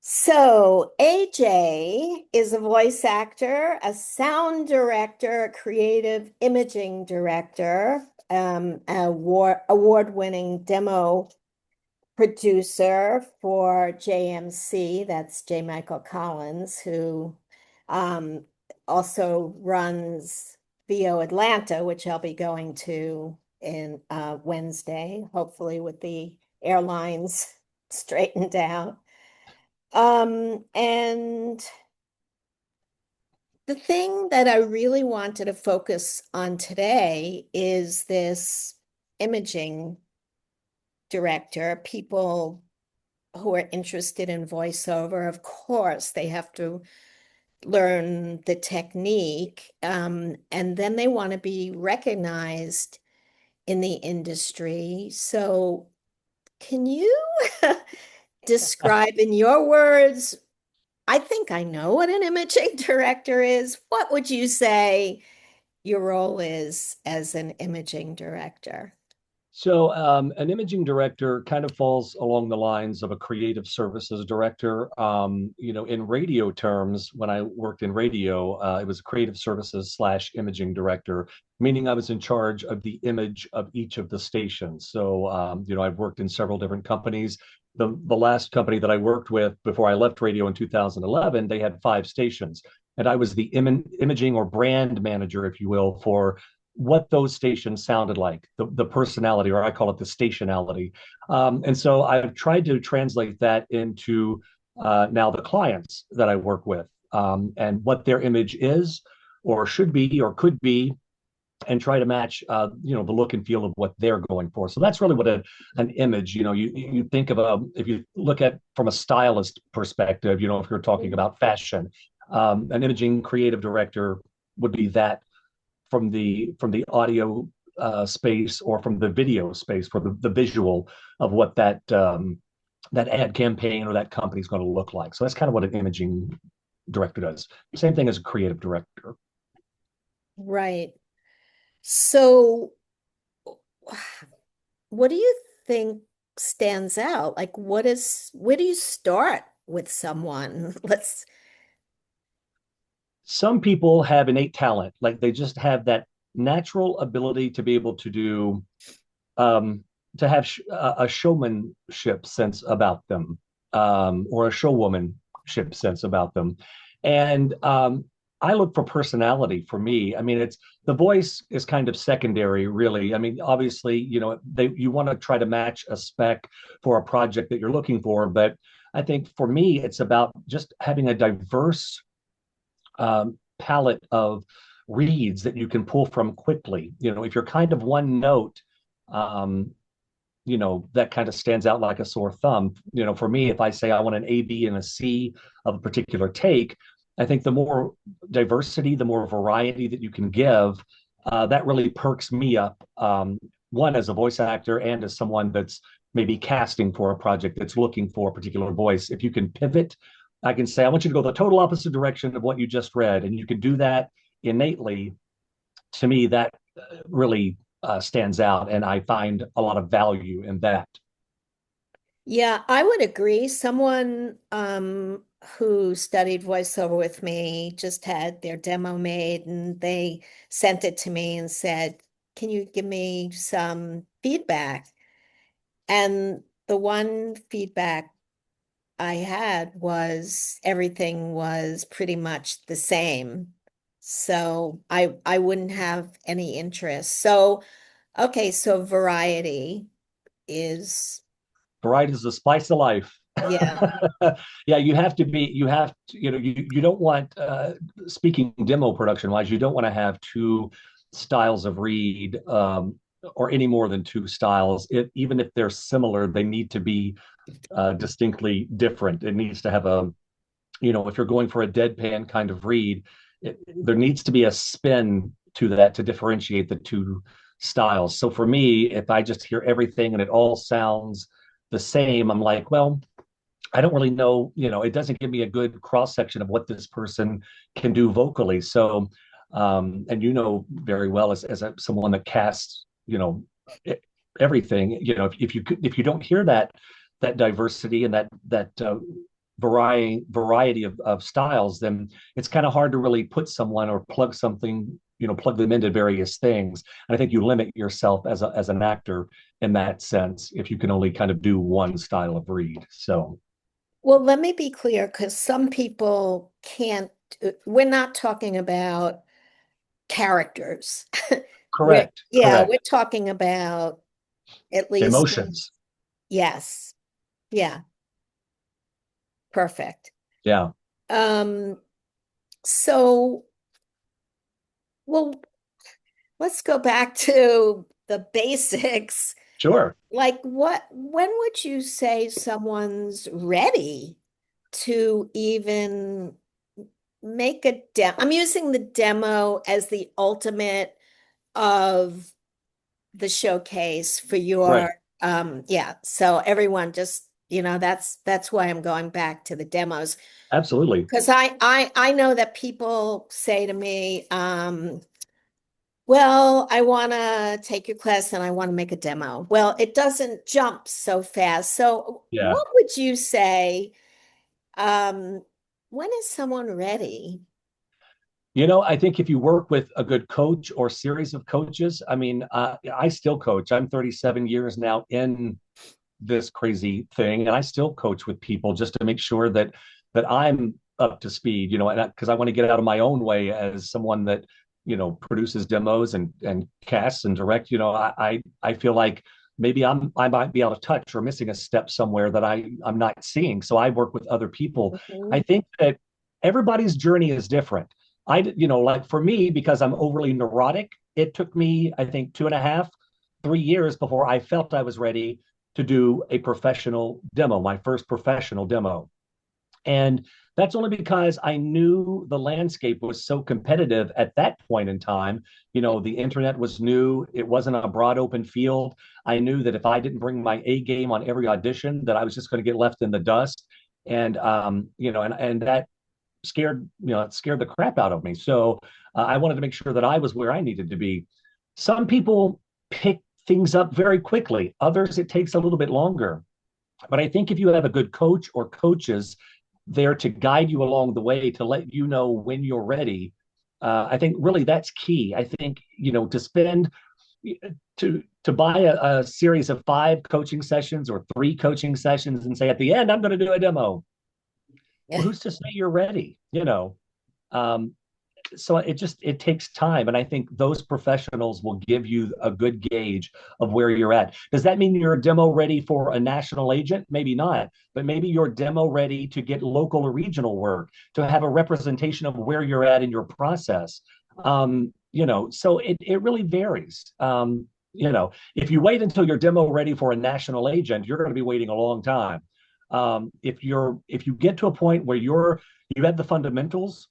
So, AJ is a voice actor, a sound director, a creative imaging director, award-winning demo producer for JMC. That's J. Michael Collins, who um, also runs VO Atlanta, which I'll be going to in Wednesday, hopefully with the airlines straightened out. And the thing that I really wanted to focus on today is this imaging director. People who are interested in voiceover, of course, they have to learn the technique, and then they want to be recognized in the industry. So, can you describe in your words? I think I know what an imaging director is. What would you say your role is as an imaging director? An imaging director kind of falls along the lines of a creative services director. In radio terms, when I worked in radio, it was a creative services slash imaging director, meaning I was in charge of the image of each of the stations. I've worked in several different companies. The last company that I worked with before I left radio in 2011, they had 5 stations. And I was the imaging or brand manager, if you will, for what those stations sounded like, the personality, or I call it the stationality. And so I've tried to translate that into now the clients that I work with, and what their image is or should be or could be, and try to match the look and feel of what they're going for. So that's really what an image, you think of if you look at from a stylist perspective, if you're talking about fashion, an imaging creative director would be that from the audio space or from the video space for the visual of what that ad campaign or that company is going to look like. So that's kind of what an imaging director does. Same thing as a creative director. Right. So, what do you think stands out? Like, where do you start with someone? Let's, Some people have innate talent, like they just have that natural ability to be able to do um, to have a showmanship sense about them, or a showwomanship sense about them. And I look for personality for me. I mean, it's the voice is kind of secondary, really. I mean, obviously, you want to try to match a spec for a project that you're looking for, but I think for me, it's about just having a diverse palette of reads that you can pull from quickly. If you're kind of one note, um, that kind of stands out like a sore thumb. For me, if I say I want an A, B, and a C of a particular take, I think the more diversity, the more variety that you can give, that really perks me up. One, as a voice actor and as someone that's maybe casting for a project that's looking for a particular voice. If you can pivot, I can say, I want you to go the total opposite direction of what you just read. And you can do that innately. To me, that really stands out. And I find a lot of value in that. yeah, I would agree. Someone who studied voiceover with me just had their demo made and they sent it to me and said, "Can you give me some feedback?" And the one feedback I had was everything was pretty much the same. So I wouldn't have any interest. So okay, so variety is Variety is the spice of life. yeah. Yeah, you don't want, speaking demo production wise, you don't want to have two styles of read, or any more than two styles. Even if they're similar, they need to be distinctly different. It needs to have if you're going for a deadpan kind of read, there needs to be a spin to that to differentiate the two styles. So for me, if I just hear everything and it all sounds the same, I'm like, well, I don't really know, it doesn't give me a good cross section of what this person can do vocally. So, and very well someone that casts, everything, if you don't hear that diversity and that variety of styles, then it's kind of hard to really put someone or plug something, plug them into various things. And I think you limit yourself as an actor in that sense if you can only kind of do one style of read. So Well, let me be clear, because some people can't, we're not talking about characters. correct, We're correct. talking about at least, Emotions. yes, yeah, perfect. Yeah, Um, so, well, let's go back to the basics. sure. Like when would you say someone's ready to even make a demo? I'm using the demo as the ultimate of the showcase for Right. your yeah. So everyone just, that's why I'm going back to the demos. Absolutely. Because I know that people say to me, well, I want to take your class and I want to make a demo. Well, it doesn't jump so fast. So Yeah. what would you say, um, when is someone ready? I think if you work with a good coach or series of coaches, I mean, I still coach. I'm 37 years now in this crazy thing, and I still coach with people just to make sure that I'm up to speed, and because I want to get out of my own way as someone that produces demos and casts and direct. I feel like maybe I might be out of touch or missing a step somewhere that I'm not seeing. So I work with other people. I Mhm. think that everybody's journey is different. Like for me, because I'm overly neurotic, it took me, I think, 2.5, 3 years before I felt I was ready to do a professional demo, my first professional demo. And that's only because I knew the landscape was so competitive at that point in time. The internet was new, it wasn't a broad open field. I knew that if I didn't bring my A game on every audition, that I was just going to get left in the dust. And that it scared the crap out of me. So I wanted to make sure that I was where I needed to be. Some people pick things up very quickly, others, it takes a little bit longer. But I think if you have a good coach or coaches there to guide you along the way to let you know when you're ready, I think really that's key. I think, to spend to buy a series of 5 coaching sessions or 3 coaching sessions and say at the end I'm going to do a demo. Well, who's to say you're ready? Um, so it takes time, and I think those professionals will give you a good gauge of where you're at. Does that mean you're demo ready for a national agent? Maybe not, but maybe you're demo ready to get local or regional work, to have a representation of where you're at in your process. So it really varies. If you wait until you're demo ready for a national agent, you're going to be waiting a long time. If you get to a point where you have the fundamentals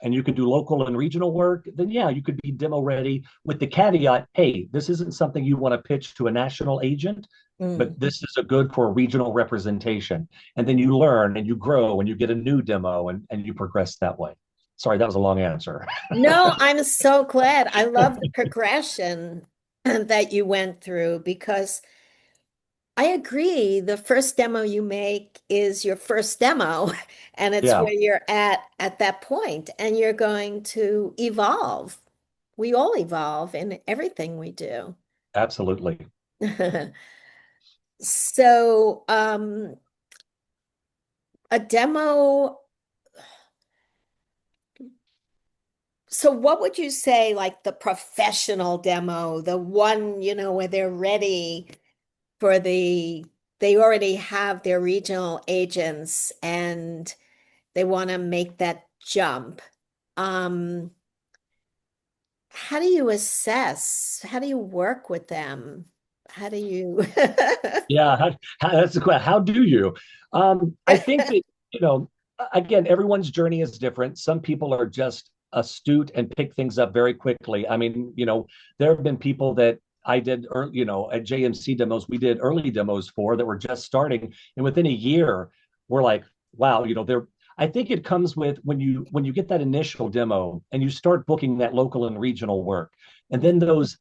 and you can do local and regional work, then yeah, you could be demo ready with the caveat, hey, this isn't something you want to pitch to a national agent, Mm. but this is a good for a regional representation. And then you learn and you grow and you get a new demo and you progress that way. Sorry, that was a long answer. No, I'm so glad. I love the progression that you went through, because I agree. The first demo you make is your first demo, and it's Yeah, where you're at that point, and you're going to evolve. We all evolve in everything we do. absolutely. So, a demo. So what would you say, like the professional demo, the one, where they're ready for they already have their regional agents and they want to make that jump. Um, how do you assess? How do you work with them? How do you? Yeah, that's the question. How do you? I think that, you know, again, everyone's journey is different. Some people are just astute and pick things up very quickly. I mean, there have been people that I did, at JMC demos, we did early demos for that were just starting, and within a year, we're like, wow, they're. I think it comes with when you get that initial demo and you start booking that local and regional work, and then those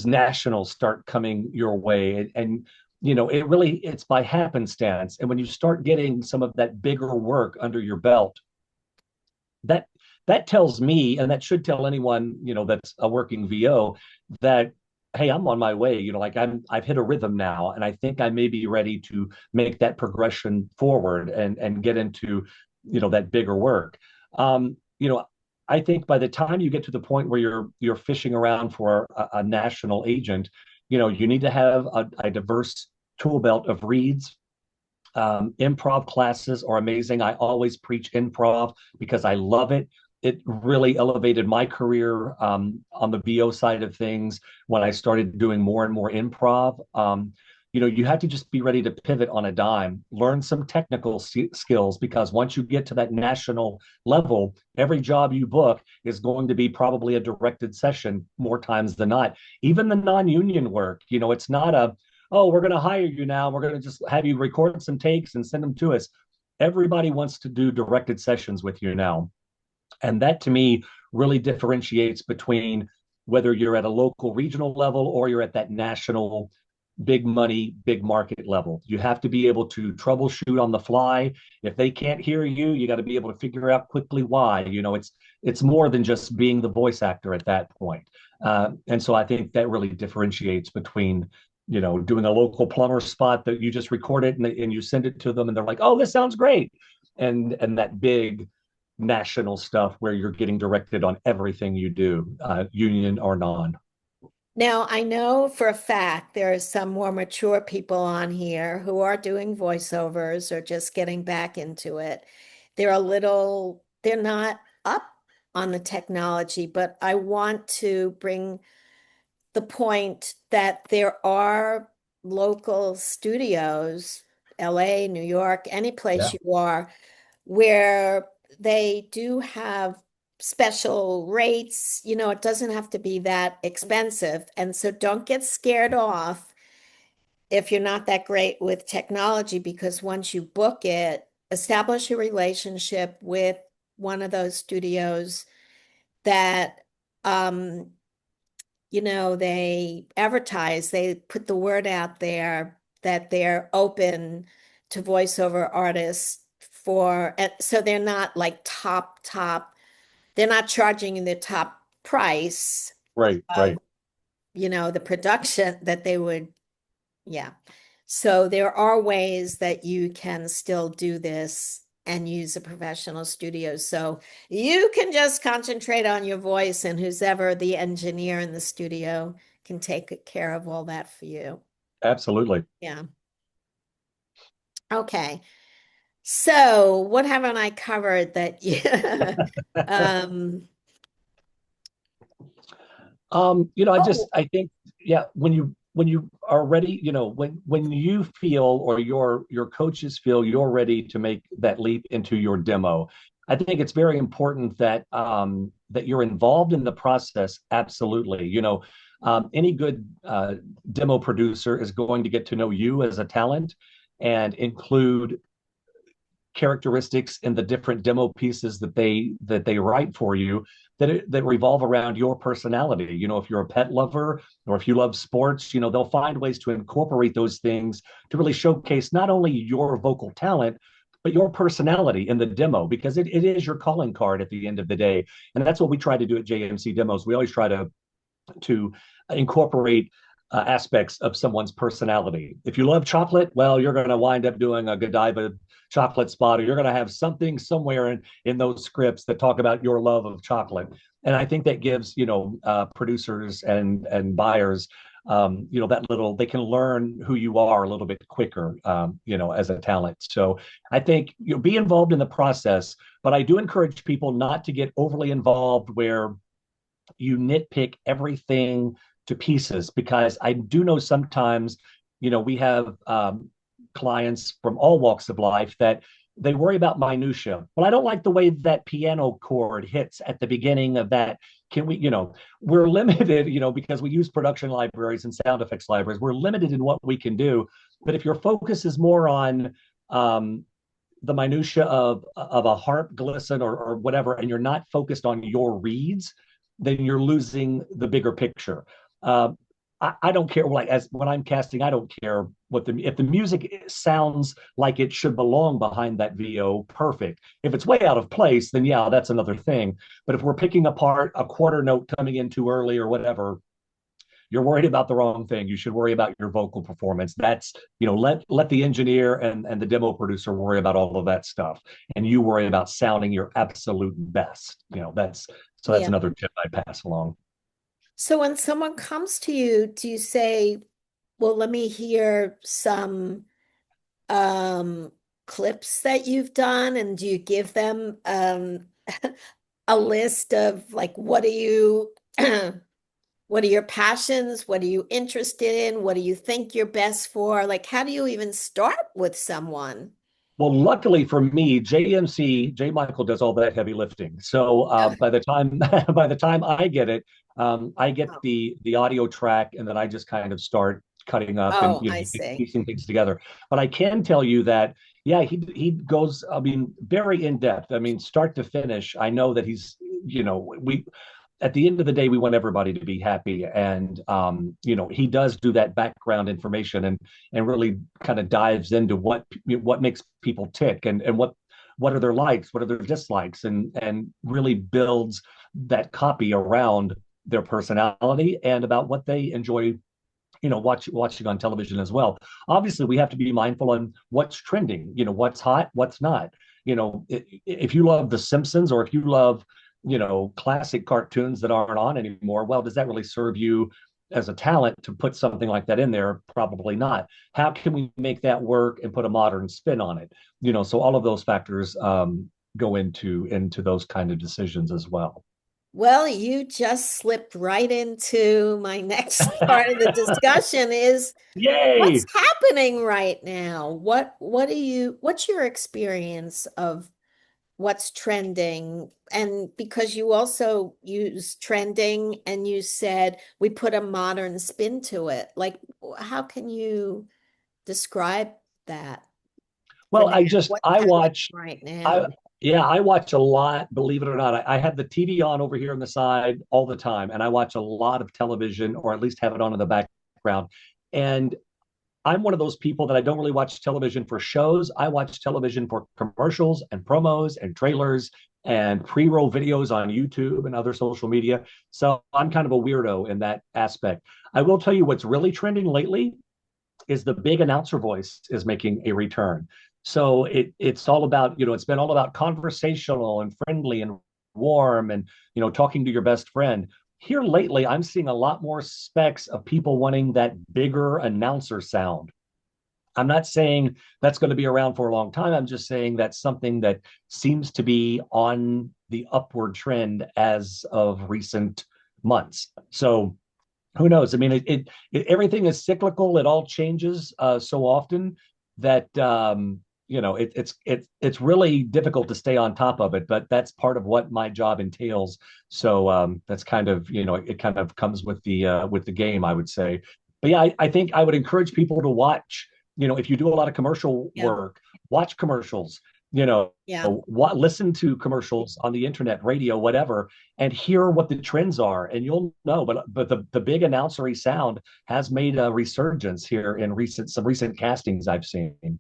nationals start coming your way, and it's by happenstance. And when you start getting some of that bigger work under your belt, that that tells me, and that should tell anyone, that's a working VO, that hey, I'm on my way. Like I've hit a rhythm now, and I think I may be ready to make that progression forward and get into, that bigger work. I think by the time you get to the point where you're fishing around for a national agent, you need to have a diverse tool belt of reads. Improv classes are amazing. I always preach improv because I love it. It really elevated my career on the VO side of things when I started doing more and more improv. You have to just be ready to pivot on a dime, learn some technical skills, because once you get to that national level, every job you book is going to be probably a directed session more times than not. Even the non-union work, it's not oh, we're going to hire you now. We're going to just have you record some takes and send them to us. Everybody wants to do directed sessions with you now. And that to me really differentiates between whether you're at a local regional level or you're at that national big money, big market level. You have to be able to troubleshoot on the fly. If they can't hear you, you got to be able to figure out quickly why. It's more than just being the voice actor at that point. And so I think that really differentiates between doing a local plumber spot that you just record it and you send it to them and they're like, oh, this sounds great. And that big national stuff where you're getting directed on everything you do, union or non. Now, I know for a fact there are some more mature people on here who are doing voiceovers or just getting back into it. They're not up on the technology, but I want to bring the point that there are local studios, LA, New York, any place Yeah. you are, where they do have special rates. It doesn't have to be that expensive. And so don't get scared off if you're not that great with technology, because once you book it, establish a relationship with one of those studios that they advertise, they put the word out there that they're open to voiceover artists so they're not like top, they're not charging the top price Right, of, right. the production that they would, yeah. So there are ways that you can still do this and use a professional studio. So you can just concentrate on your voice, and who's ever the engineer in the studio can take care of all that for you. Absolutely. Yeah. Okay. So what haven't I covered that you um oh, I think, yeah, when you are ready, when you feel or your coaches feel you're ready to make that leap into your demo, I think it's very important that you're involved in the process. Absolutely. Any good demo producer is going to get to know you as a talent and include characteristics in the different demo pieces that they write for you that revolve around your personality. If you're a pet lover or if you love sports, they'll find ways to incorporate those things to really showcase not only your vocal talent but your personality in the demo, because it is your calling card at the end of the day. And that's what we try to do at JMC Demos. We always try to incorporate aspects of someone's personality. If you love chocolate, well, you're going to wind up doing a Godiva chocolate spot, or you're going to have something somewhere in those scripts that talk about your love of chocolate. And I think that gives producers and buyers that little, they can learn who you are a little bit quicker, as a talent. So I think be involved in the process, but I do encourage people not to get overly involved where you nitpick everything to pieces, because I do know sometimes, we have clients from all walks of life that they worry about minutia. Well, I don't like the way that piano chord hits at the beginning of that. Can we, we're limited, because we use production libraries and sound effects libraries. We're limited in what we can do. But if your focus is more on the minutia of a harp glisten or whatever, and you're not focused on your reads, then you're losing the bigger picture. I don't care. Like as when I'm casting, I don't care what the if the music sounds like it should belong behind that VO, perfect. If it's way out of place, then yeah, that's another thing. But if we're picking apart a quarter note coming in too early or whatever, you're worried about the wrong thing. You should worry about your vocal performance. That's, let the engineer and the demo producer worry about all of that stuff, and you worry about sounding your absolute best. That's Yeah. another tip I pass along. So when someone comes to you, do you say, well, let me hear some um clips that you've done, and do you give them a list of like what are you what are your passions? What are you interested in? What do you think you're best for? Like, how do you even start with someone? Well, luckily for me, JMC, J Michael does all that heavy lifting. So by the time by the time I get it, I get Oh, the audio track, and then I just kind of start cutting up and oh, I see. piecing things together. But I can tell you that, yeah, he goes, I mean, very in depth. I mean, start to finish. I know that we at the end of the day, we want everybody to be happy, and he does do that background information, and really kind of dives into what makes people tick, and what are their likes, what are their dislikes, and really builds that copy around their personality and about what they enjoy, watching on television as well. Obviously, we have to be mindful on what's trending, what's hot, what's not. If you love The Simpsons, or if you love, classic cartoons that aren't on anymore, well, does that really serve you as a talent to put something like that in there? Probably not. How can we make that work and put a modern spin on it? So all of those factors go into those kind of decisions as well. Well, you just slipped right into my next part of the discussion is what's Yay! happening right now? What's your experience of what's trending? And because you also use trending and you said we put a modern spin to it, like how can you describe that for Well, now? What's I happening watch right I now? yeah, I watch a lot, believe it or not. I have the TV on over here on the side all the time, and I watch a lot of television, or at least have it on in the background. And I'm one of those people that I don't really watch television for shows. I watch television for commercials and promos and trailers and pre-roll videos on YouTube and other social media. So I'm kind of a weirdo in that aspect. I will tell you what's really trending lately is the big announcer voice is making a return. So it's all about, it's been all about conversational and friendly and warm, and talking to your best friend. Here lately, I'm seeing a lot more specs of people wanting that bigger announcer sound. I'm not saying that's going to be around for a long time. I'm just saying that's something that seems to be on the upward trend as of recent months. So who knows? I mean, everything is cyclical. It all changes so often that it's really difficult to stay on top of it. But that's part of what my job entails. So that's kind of, it kind of comes with the game, I would say. But yeah, I think I would encourage people to watch. If you do a lot of commercial Yeah. work, watch commercials. You know, Yeah. listen to commercials on the internet, radio, whatever, and hear what the trends are, and you'll know. But the big announcery sound has made a resurgence here in some recent castings I've seen.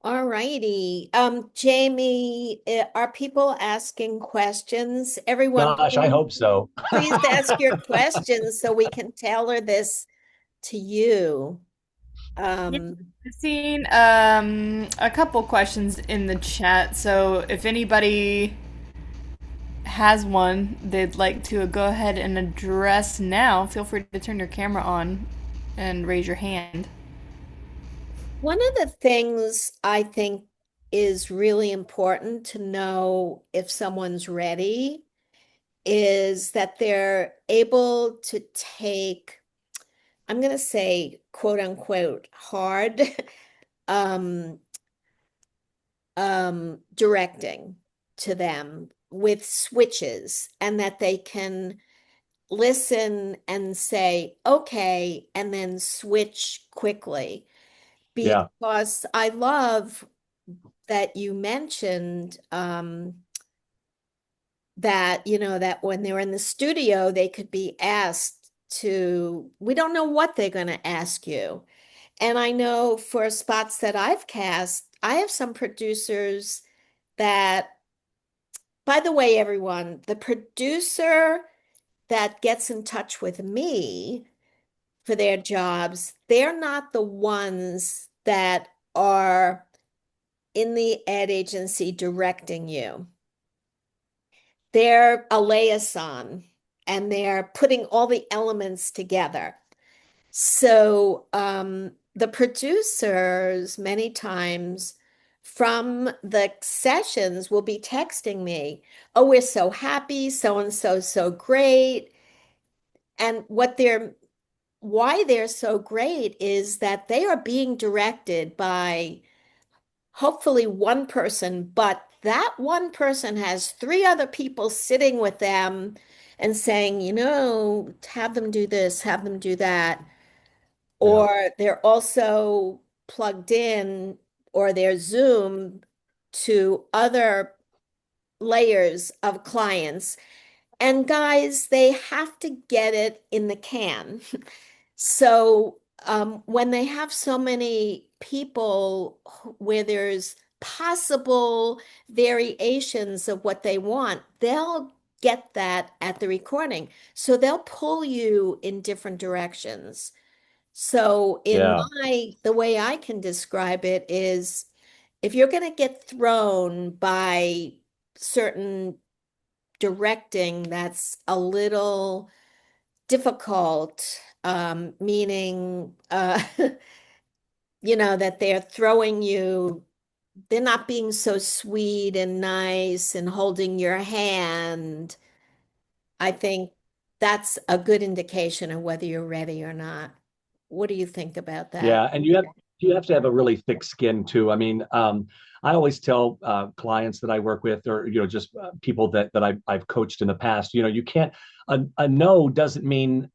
All righty. Jamie, are people asking questions? Everyone, Gosh, I hope so. please ask your questions so we can tailor this to you. Yeah, Um, I've seen a couple questions in the chat, so if anybody has one they'd like to go ahead and address now, feel free to turn your camera on and raise your hand. One of the things I think is really important to know if someone's ready is that they're able to take, I'm going to say, quote unquote, hard um, directing to them with switches, and that they can listen and say, okay, and then switch quickly. Yeah, Because I love that you mentioned that, that when they were in the studio, they could be asked we don't know what they're going to ask you. And I know for spots that I've cast, I have some producers that, by the way, everyone, the producer that gets in touch with me for their jobs, they're not the ones that are in the ad agency directing you. They're a liaison and they're putting all the elements together. So the producers, many times from the sessions, will be texting me, oh, we're so happy, so and so, so great. And why they're so great is that they are being directed by hopefully one person, but that one person has three other people sitting with them and saying, have them do this, have them do that. Yeah. Or they're also plugged in or they're Zoom to other layers of clients. And guys, they have to get it in the can. So when they have so many people where there's possible variations of what they want, they'll get that at the recording. So they'll pull you in different directions. So Yeah. the way I can describe it is if you're going to get thrown by certain directing that's a little difficult, meaning, that they're throwing you, they're not being so sweet and nice and holding your hand. I think that's a good indication of whether you're ready or not. What do you think about that? Yeah, and you have to have a really thick skin too. I mean, I always tell clients that I work with, or just people that I've coached in the past. You can't a no doesn't mean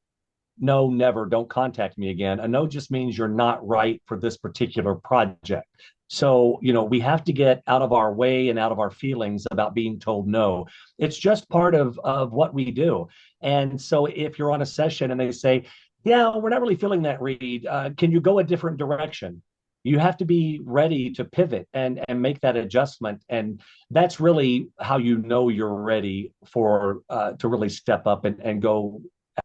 no, never, don't contact me again. A no just means you're not right for this particular project. So, we have to get out of our way and out of our feelings about being told no. It's just part of what we do. And so if you're on a session and they say, yeah, we're not really feeling that read, can you go a different direction? You have to be ready to pivot and make that adjustment. And that's really how you're ready for to really step up and go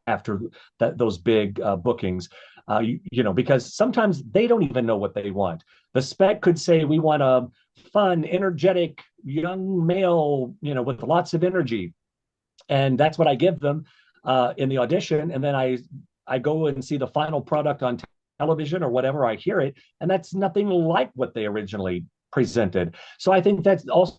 after those big bookings, because sometimes they don't even know what they want. The spec could say we want a fun, energetic young male, with lots of energy, and that's what I give them in the audition. And then I go and see the final product on television or whatever. I hear it, and that's nothing like what they originally presented. So I think that's also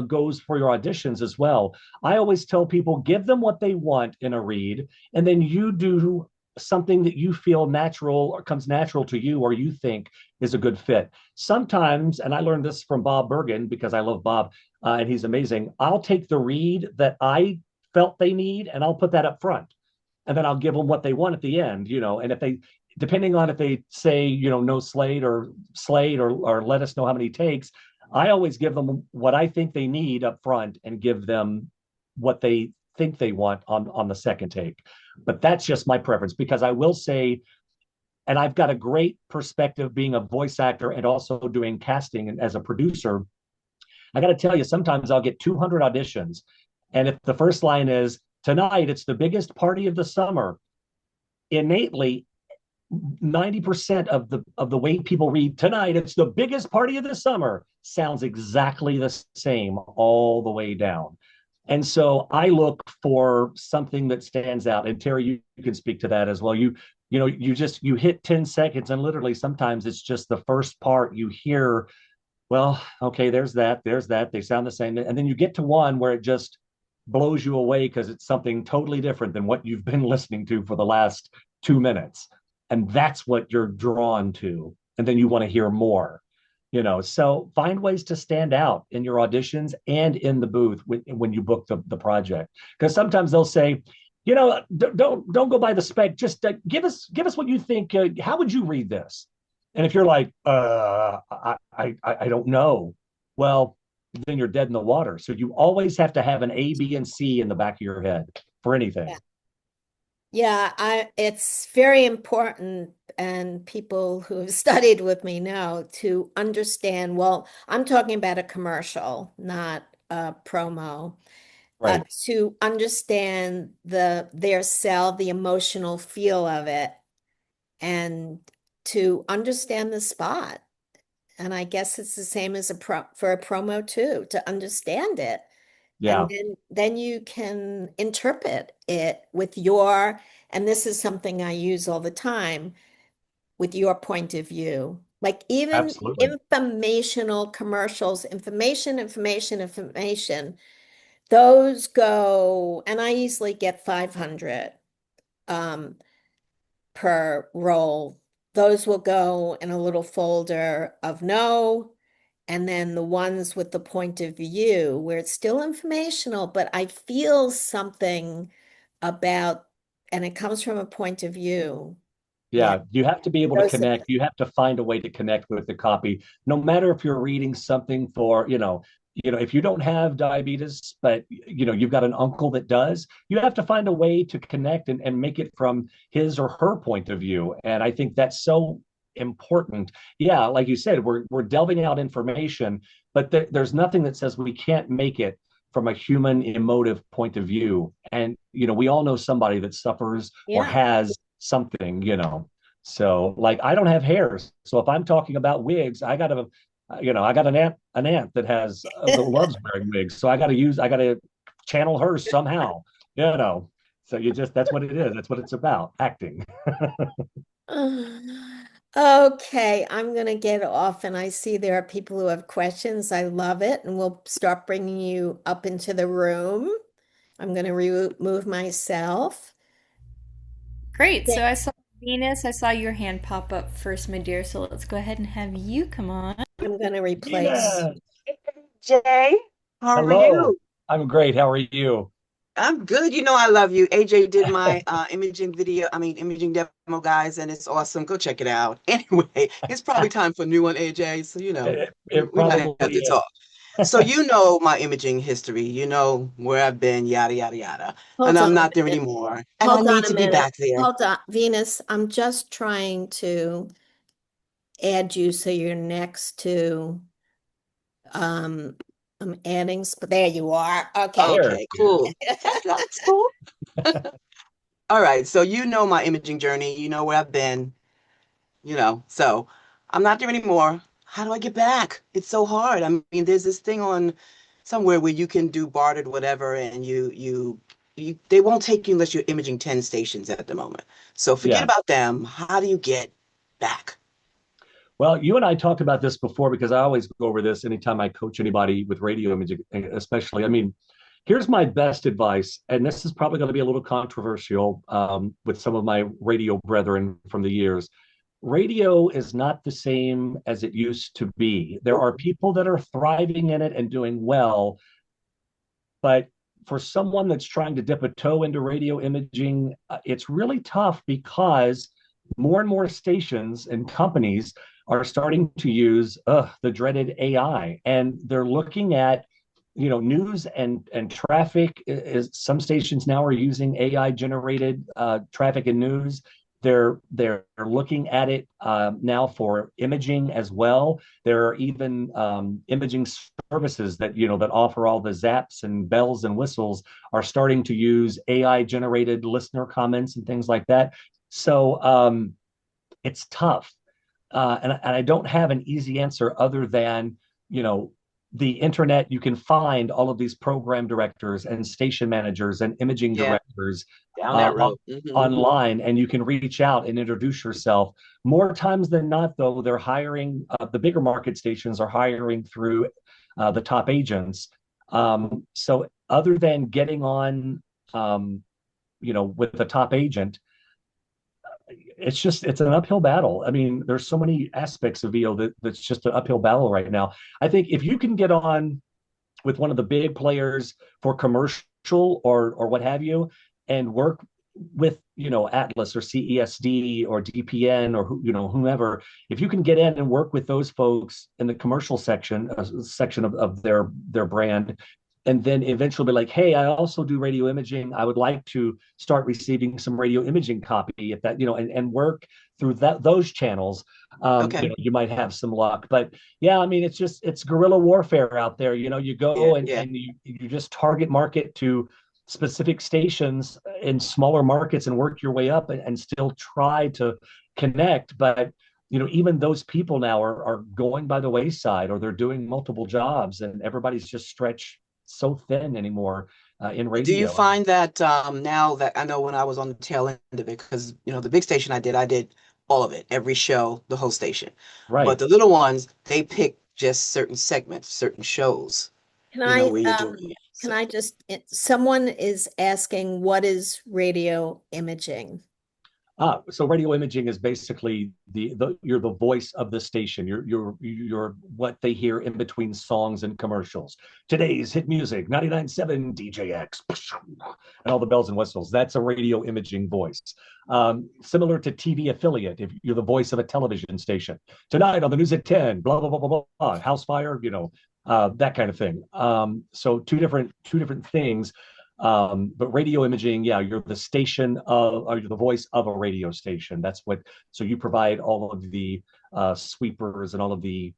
goes for your auditions as well. I always tell people, give them what they want in a read, and then you do something that you feel natural or comes natural to you or you think is a good fit. Sometimes, and I learned this from Bob Bergen because I love Bob and he's amazing, I'll take the read that I felt they need and I'll put that up front. And then I'll give them what they want at the end, and if they, depending on if they say, no slate or let us know how many takes, I always give them what I think they need up front and give them what they think they want on the second take. But that's just my preference, because I will say, and I've got a great perspective being a voice actor and also doing casting and as a producer. I got to tell you, sometimes I'll get 200 auditions. And if the first line is, tonight, it's the biggest party of the summer, innately, 90% of the way people read tonight, it's the biggest party of the summer, sounds exactly the same all the way down. And so I look for something that stands out. And Terry, you can speak to that as well. You hit 10 seconds and literally sometimes it's just the first part you hear, well, okay, there's that, they sound the same. And then you get to one where it just blows you away because it's something totally different than what you've been listening to for the last 2 minutes. And that's what you're drawn to. And then you want to hear more, so find ways to stand out in your auditions and in the booth when you book the project. Because sometimes they'll say, don't go by the spec, just give us what you think. How would you read this? And if you're like, I don't know, well, then you're dead in the water. So you always have to have an A, B, and C in the back of your head for anything. Yeah. Yeah, it's very important, and people who have studied with me know to understand, well, I'm talking about a commercial, not a promo, Right. to understand their sell, the emotional feel of it, and to understand the spot. And I guess it's the same as for a promo too, to understand it. And Yeah, then you can interpret it with your, and this is something I use all the time, with your point of view. Like even absolutely. informational commercials, information, those go, and I easily get 500 um, per roll. Those will go in a little folder of no. And then the ones with the point of view, where it's still informational, but I feel something about, and it comes from a point of view. Yeah, Yeah, you have to be able to those are, connect. You have to find a way to connect with the copy, no matter if you're reading something for, if you don't have diabetes, but you've got an uncle that does, you have to find a way to connect and make it from his or her point of view. And I think that's so important. Yeah, like you said, we're delving out information, but there's nothing that says we can't make it from a human emotive point of view. And we all know somebody that suffers or yeah. has something. So like I don't have hairs. So if I'm talking about wigs, I got an aunt that has that loves wearing wigs. So I gotta channel her somehow, you know. So that's what it is. That's what it's about, acting. Okay, I'm going to get off, and I see there are people who have questions. I love it, and we'll start bringing you up into the room. I'm going to remove myself. Great. So I saw Venus. I saw your hand pop up first, my dear. So let's go ahead and have you come on. I'm going to replace. Yeah. Jay, how are Hello. you? I'm great. How are you? I'm good. You know I love you. AJ did my imaging video, imaging demo, guys, and it's awesome. Go check it out. Anyway, it's probably time for a new one, AJ. So, we, It we might have probably to is. talk. So, you know my imaging history. You know where I've been, yada, yada, yada. And Hold on I'm a not there minute. anymore. And I Hold on need a to be minute. back there. Hold on, Venus. I'm just trying to add you so you're next to um I'm adding, but there you are. Okay. There Okay, it is. cool. That's cool. All right. So, you know my imaging journey. You know where I've been. So I'm not there anymore. How do I get back? It's so hard. I mean, there's this thing on somewhere where you can do bartered whatever, and you they won't take you unless you're imaging 10 stations at the moment. So forget Yeah. about them. How do you get back? Well, you and I talked about this before because I always go over this anytime I coach anybody with radio imaging, especially. I mean, here's my best advice, and this is probably going to be a little controversial with some of my radio brethren from the years. Radio is not the same as it used to be. There are people that are thriving in it and doing well, but for someone that's trying to dip a toe into radio imaging, it's really tough because more and more stations and companies are starting to use the dreaded AI, and they're looking at news and traffic. Is some stations now are using AI generated traffic and news. They're looking at it now for imaging as well. There are even imaging services that offer all the zaps and bells and whistles are starting to use AI generated listener comments and things like that. So it's tough, and I don't have an easy answer other than you know the internet. You can find all of these program directors and station managers and imaging Yeah, directors down that uh, road. online, and you can reach out and introduce yourself. More times than not, though, they're hiring. The bigger market stations are hiring through the top agents. So other than getting on, with the top agent, it's an uphill battle. I mean, there's so many aspects of VO that's just an uphill battle right now. I think if you can get on with one of the big players for commercial or what have you, and work with Atlas or CESD or DPN or whomever, if you can get in and work with those folks in the commercial section of their brand, and then eventually be like, hey, I also do radio imaging. I would like to start receiving some radio imaging copy if that, and work through those channels. Okay. You might have some luck. But yeah, I mean, it's guerrilla warfare out there. You Yeah, go and, yeah. you just target market to specific stations in smaller markets and work your way up and still try to connect. But even those people now are going by the wayside, or they're doing multiple jobs, and everybody's just stretched so thin anymore in Do you radio. find that now that I know when I was on the tail end of it, because the big station I did all of it, every show, the whole station. But Right. the little ones, they pick just certain segments, certain shows, Can I, where you're doing it. can So, I just, someone is asking, what is radio imaging? So radio imaging is basically you're the voice of the station. You're what they hear in between songs and commercials. Today's hit music, 99.7 DJX, and all the bells and whistles. That's a radio imaging voice. Similar to TV affiliate, if you're the voice of a television station. Tonight on the news at 10, blah blah blah blah blah, house fire, that kind of thing. So two different things. But radio imaging, yeah, you're the station or you're the voice of a radio station. So you provide all of the sweepers and all of the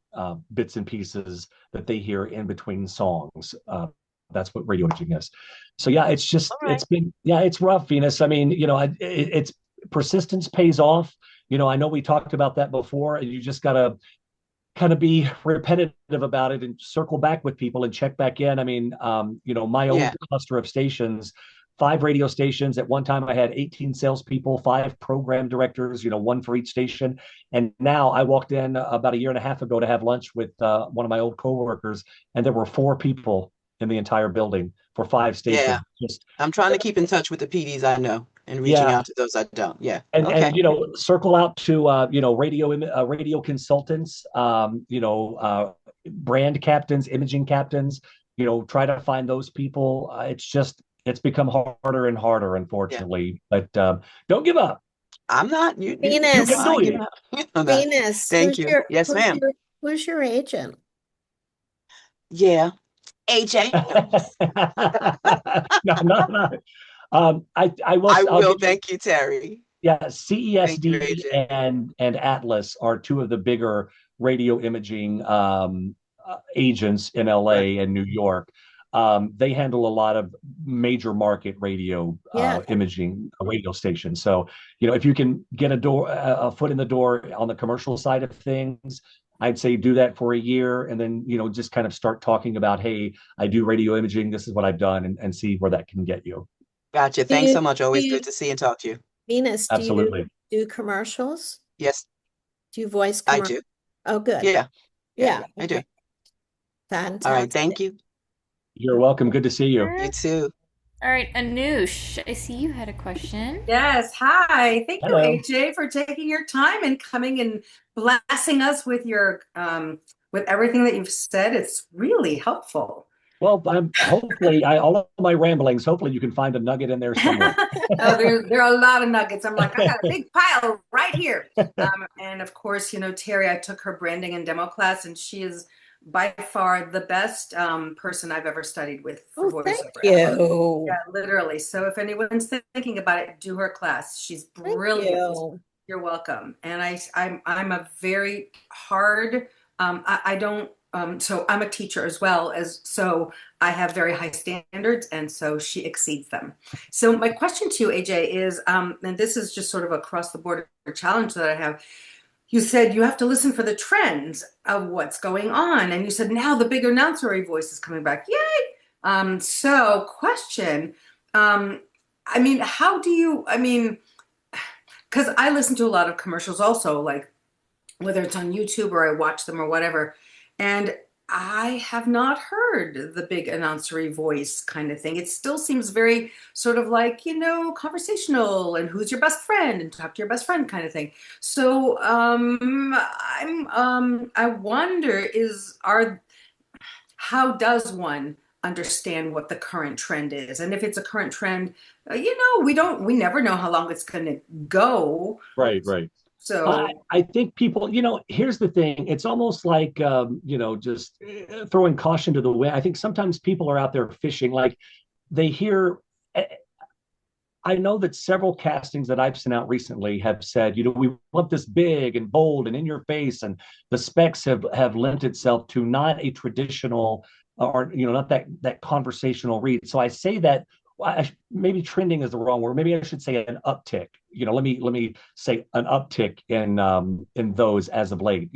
bits and pieces that they hear in between songs. That's what radio imaging is. So yeah, all right. it's rough, Venus. I mean, it's persistence pays off. I know we talked about that before, and you just gotta kind of be repetitive about it and circle back with people and check back in. I mean, my old Yeah. cluster of stations, 5 radio stations. At one time, I had 18 salespeople, 5 program directors, one for each station. And now I walked in about a year and a half ago to have lunch with one of my old coworkers, and there were 4 people in the entire building for 5 stations. Yeah. Just I'm trying to keep in touch with the PDs I know and reaching yeah, out to those I don't. Yeah. and Okay. circle out to radio consultants, brand captains, imaging captains. Try to find those people. It's become harder and harder, Yeah. unfortunately. But don't give up. I'm not. You You're can Venus, do fine. Give it. out. On that. Venus, Thank you. Yes, ma'am. who's your agent? Yeah. AJ. No. No, not. I I'll will. give you. Thank you, Terry. Yeah, Thank you, CESD AJ. and Atlas are 2 of the bigger radio imaging agents in Right. LA and New York. They handle a lot of major market radio Yeah. imaging radio stations. So, if you can get a foot in the door on the commercial side of things, I'd say do that for a year, and then just kind of start talking about, hey, I do radio imaging. This is what I've done, and see where that can get you. Gotcha. Do Thanks you, so much. do Always good you, to see and talk to you. Venus, do you Absolutely. do commercials? Yes, Do you voice I commercials? do. Oh, good. Yeah. Yeah. Yeah. Yeah. I do. Okay. All right. Thank Fantastic. you. You're welcome. Good to see you. You too. All right, Anoush, I see you had a question. Yes, hi. Thank you, Hello. AJ, for taking your time and coming and blessing us with your with everything that you've said. It's really helpful. Well, hopefully, all of my ramblings. Hopefully, you can find a nugget in there somewhere. Oh, there are a lot of nuggets. I'm like, I got a big pile right here. And of course, Terry, I took her branding and demo class, and she is by far the best person I've ever studied with for Oh, thank voiceover ever. you. Yeah, literally. So if anyone's thinking about it, do her class. She's Thank brilliant. you. You're welcome. And I'm a very hard. I don't. So I'm a teacher as well so I have very high standards, and so she exceeds them. So my question to you, AJ, is, and this is just sort of across the board challenge that I have. You said you have to listen for the trends of what's going on, and you said now the big announcery voice is coming back. Yay! So question. I mean, how do you? I mean, because I listen to a lot of commercials also, like whether it's on YouTube or I watch them or whatever. And I have not heard the big announcery voice kind of thing. It still seems very sort of like, conversational and who's your best friend and talk to your best friend kind of thing. So I wonder how does one understand what the current trend is? And if it's a current trend, we never know how long it's going to go. Right, right. So I think people, here's the thing. It's almost like, just throwing caution to the wind. I think sometimes people are out there fishing, like they hear. I know that several castings that I've sent out recently have said, we want this big and bold and in your face, and the specs have lent itself to not a traditional or not that conversational read. So I say that maybe trending is the wrong word. Maybe I should say an uptick. Let me say an uptick in those as of late.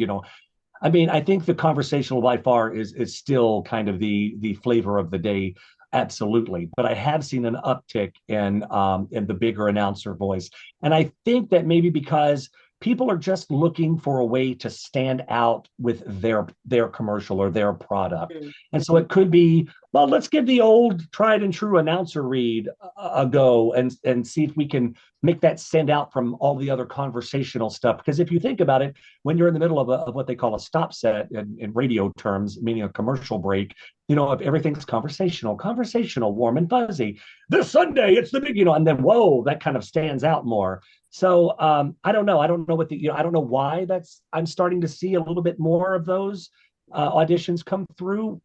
I mean, I think the conversational by far is still kind of the flavor of the day, absolutely. But I have seen an uptick in the bigger announcer voice, and I think that maybe because people are just looking for a way to stand out with their commercial or their product, and so it could be, well, let's give the old tried and true announcer read a go and see if we can make that stand out from all the other conversational stuff. Because if you think about it, when you're in the middle of what they call a stop set in radio terms, meaning a commercial break, if everything's conversational, warm and fuzzy, this Sunday, it's the big, and then, whoa, that kind of stands out more. So I don't know. I don't know I don't know why I'm starting to see a little bit more of those auditions come through.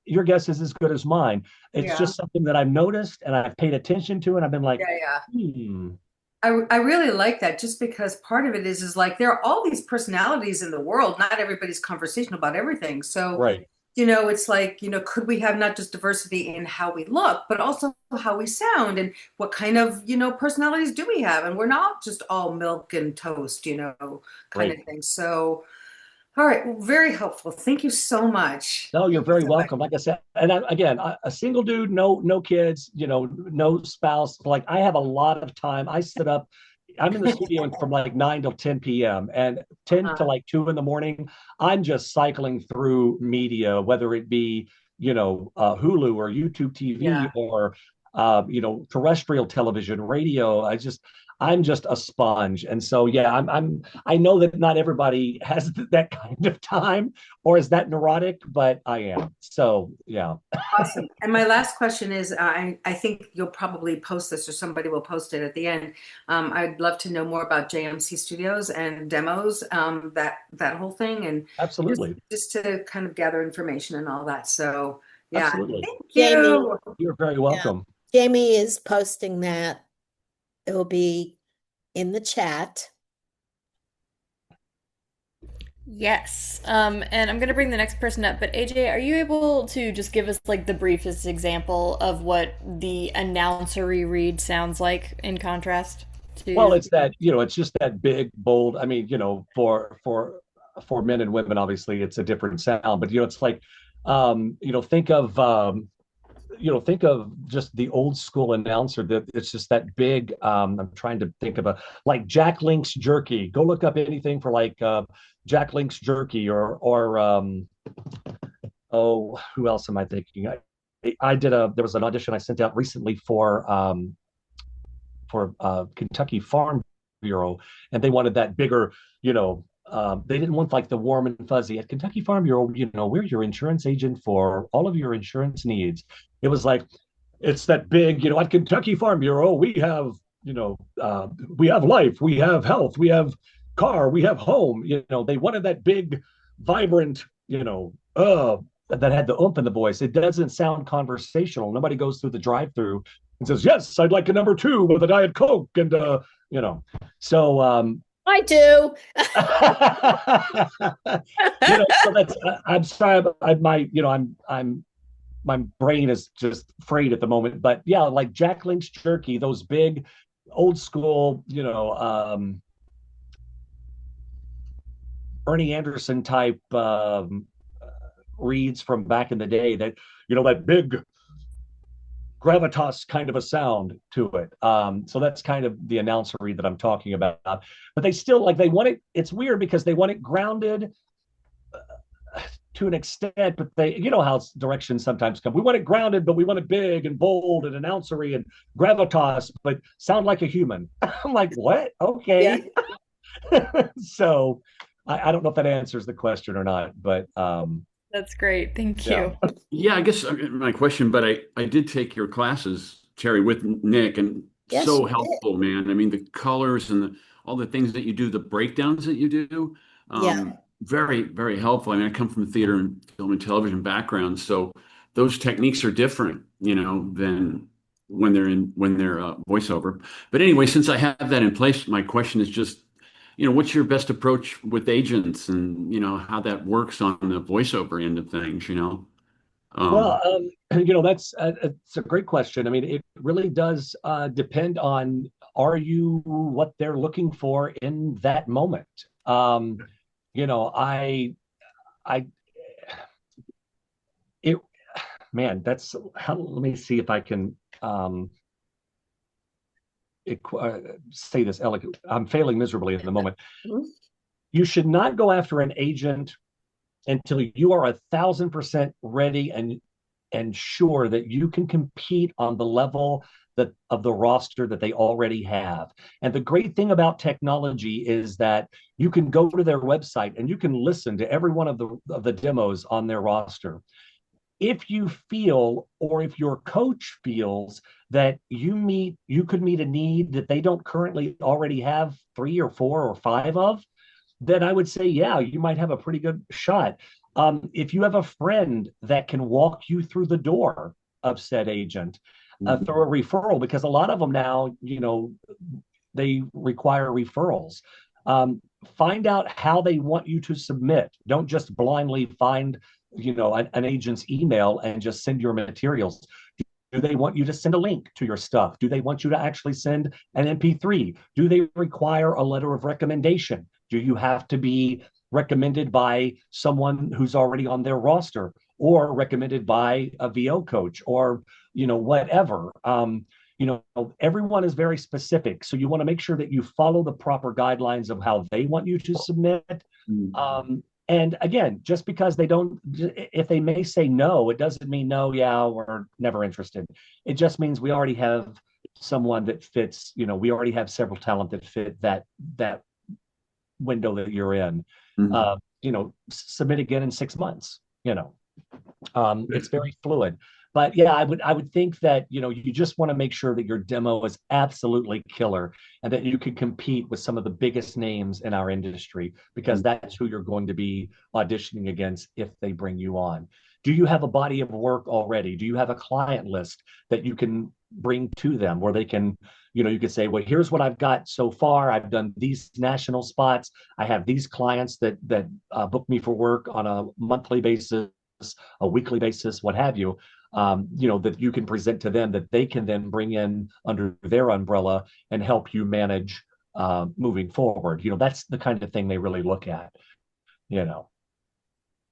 Your guess is as good as mine. It's just something that I've noticed and I've paid attention to, and I've been like, I really like that, just because part of it is like there are all these personalities in the world. Not everybody's conversational about everything. So, right. It's like, could we have not just diversity in how we look, but also how we sound, and what kind of, personalities do we have? And we're not just all milk and toast, kind right. of thing. So, all right. Well, very helpful. Thank you so much. No, you're very welcome. Like I said, and again, a single dude, no kids, no spouse. Like I have a lot of time. I'm in the studio from like 9 till 10 p.m. and 10 to like 2 in the morning. I'm just cycling through media, whether it be, Hulu or YouTube TV or, terrestrial television, radio. I'm just a sponge. And so, I know that not everybody has that kind of time or is that neurotic, but I am. So, yeah. Awesome. And my last question is, I think you'll probably post this or somebody will post it at the end. I'd love to know more about JMC Studios and demos, that whole thing. And absolutely. Just to kind of gather information and all that. So, yeah. Absolutely. Thank you. Jamie, you're very welcome. Jamie is posting that. It will be in the chat. Yes. And I'm going to bring the next person up, but AJ, are you able to just give us like the briefest example of what the announcery read sounds like in contrast to? Well, it's that, it's just that big, bold, I mean, for men and women, obviously it's a different sound, but, it's like, think of just the old school announcer that it's just that big. I'm trying to think of like Jack Link's jerky. Go look up anything for like Jack Link's jerky or who else am I thinking? There was an audition I sent out recently for Kentucky Farm Bureau, and they wanted that bigger, they didn't want like the warm and fuzzy. At Kentucky Farm Bureau, we're your insurance agent for all of your insurance needs. It was like, it's that big, at Kentucky Farm Bureau, we have, we have life, we have health, we have car, we have home. They wanted that big, vibrant, that had the oomph in the voice. It doesn't sound conversational. Nobody goes through the drive-through and says, yes, I'd like a number 2 with a Diet Coke. And, so, I do. So that's. I'm sorry. My brain is just frayed at the moment. But yeah, like Jack Link's jerky, those big, old school, Bernie Anderson type reads from back in the day. That that big gravitas kind of a sound to it. So that's kind of the announcer read that I'm talking about. But they still they want it. It's weird because they want it grounded to an extent, but they, how directions sometimes come. We want it grounded, but we want it big and bold and announcery and gravitas, but sound like a human. I'm like, what? Okay. Yeah. So I don't know if that answers the question or not, but that's great. Thank you. Yeah, I guess my question, but I did take your classes, Terry, with Nick, and so helpful, man. I mean, the colors and all the things that you do, the breakdowns that you do. Yeah. Very, very helpful. I mean, I come from theater and film and television background, so those techniques are different, than when they're voiceover. But anyway, since I have that in place, my question is just, what's your best approach with agents, and how that works on the voiceover end of things. Well, that's it's a great question. I mean, it really does depend on, are you what they're looking for in that moment? You know, I, it, man, let me see if I can say this elegant. I'm failing miserably at the moment. Mhm. You should not go after an agent until you are 1,000% ready and sure that you can compete on the level of the roster that they already have. And the great thing about technology is that you can go to their website and you can listen to every one of the demos on their roster. If you feel, or if your coach feels that you could meet a need that they don't currently already have 3 or 4 or 5 of, then I would say, yeah, you might have a pretty good shot. If you have a friend that can walk you through the door of said agent, through a referral, because a lot of them now, they require referrals. Find out how they want you to submit. Don't just blindly find, an agent's email and just send your materials. Do they want you to send a link to your stuff? Do they want you to actually send an MP3? Do they require a letter of recommendation? Do you have to be recommended by someone who's already on their roster, or recommended by a VO coach, or, whatever? Everyone is very specific. So you want to make sure that you follow the proper guidelines of how they want you to submit. And again, just because if they may say no, it doesn't mean no, yeah, we're never interested. It just means we already have someone that fits, we already have several talent that fit that window that you're in. Submit again in 6 months. It's very fluid. But yeah, I would think that, you just want to make sure that your demo is absolutely killer and that you can compete with some of the biggest names in our industry, because that's who you're going to be auditioning against if they bring you on. Do you have a body of work already? Do you have a client list that you can bring to them where they can, you could say, well, here's what I've got so far. I've done these national spots. I have these clients that book me for work on a monthly basis, a weekly basis, what have you. That you can present to them, that they can then bring in under their umbrella and help you manage moving forward. That's the kind of thing they really look at.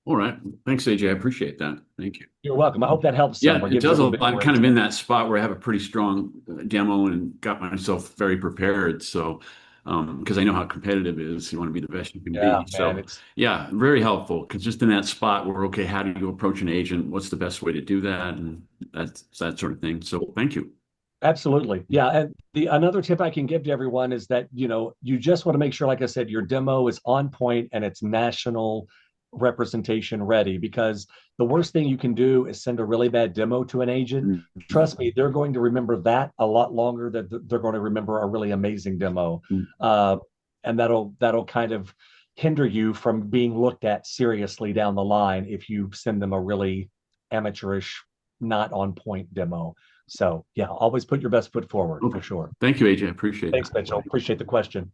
All right. Thanks, AJ. I appreciate that. Thank you. You're welcome. I hope that helps some. Yeah, it does. I'm kind of in that spot where I have a pretty strong demo and got myself very prepared. So, because I know how competitive it is, you want to be the best you can be. So, yeah, very helpful. Because just in that spot where, okay, how do you approach an agent? What's the best way to do that? And that's that sort of thing. So, thank you. Absolutely. Yeah. And another tip I can give to everyone is that, you just want to make sure, like I said, your demo is on point and it's national representation ready, because the worst thing you can do is send a really bad demo to an agent. Trust me, they're going to remember that a lot longer than they're going to remember a really amazing demo. And that'll kind of hinder you from being looked at seriously down the line if you send them a really amateurish, not on point demo. So yeah, always put your best foot forward, for sure. Thank you, AJ. I appreciate it. Thanks, Mitchell. Appreciate the question.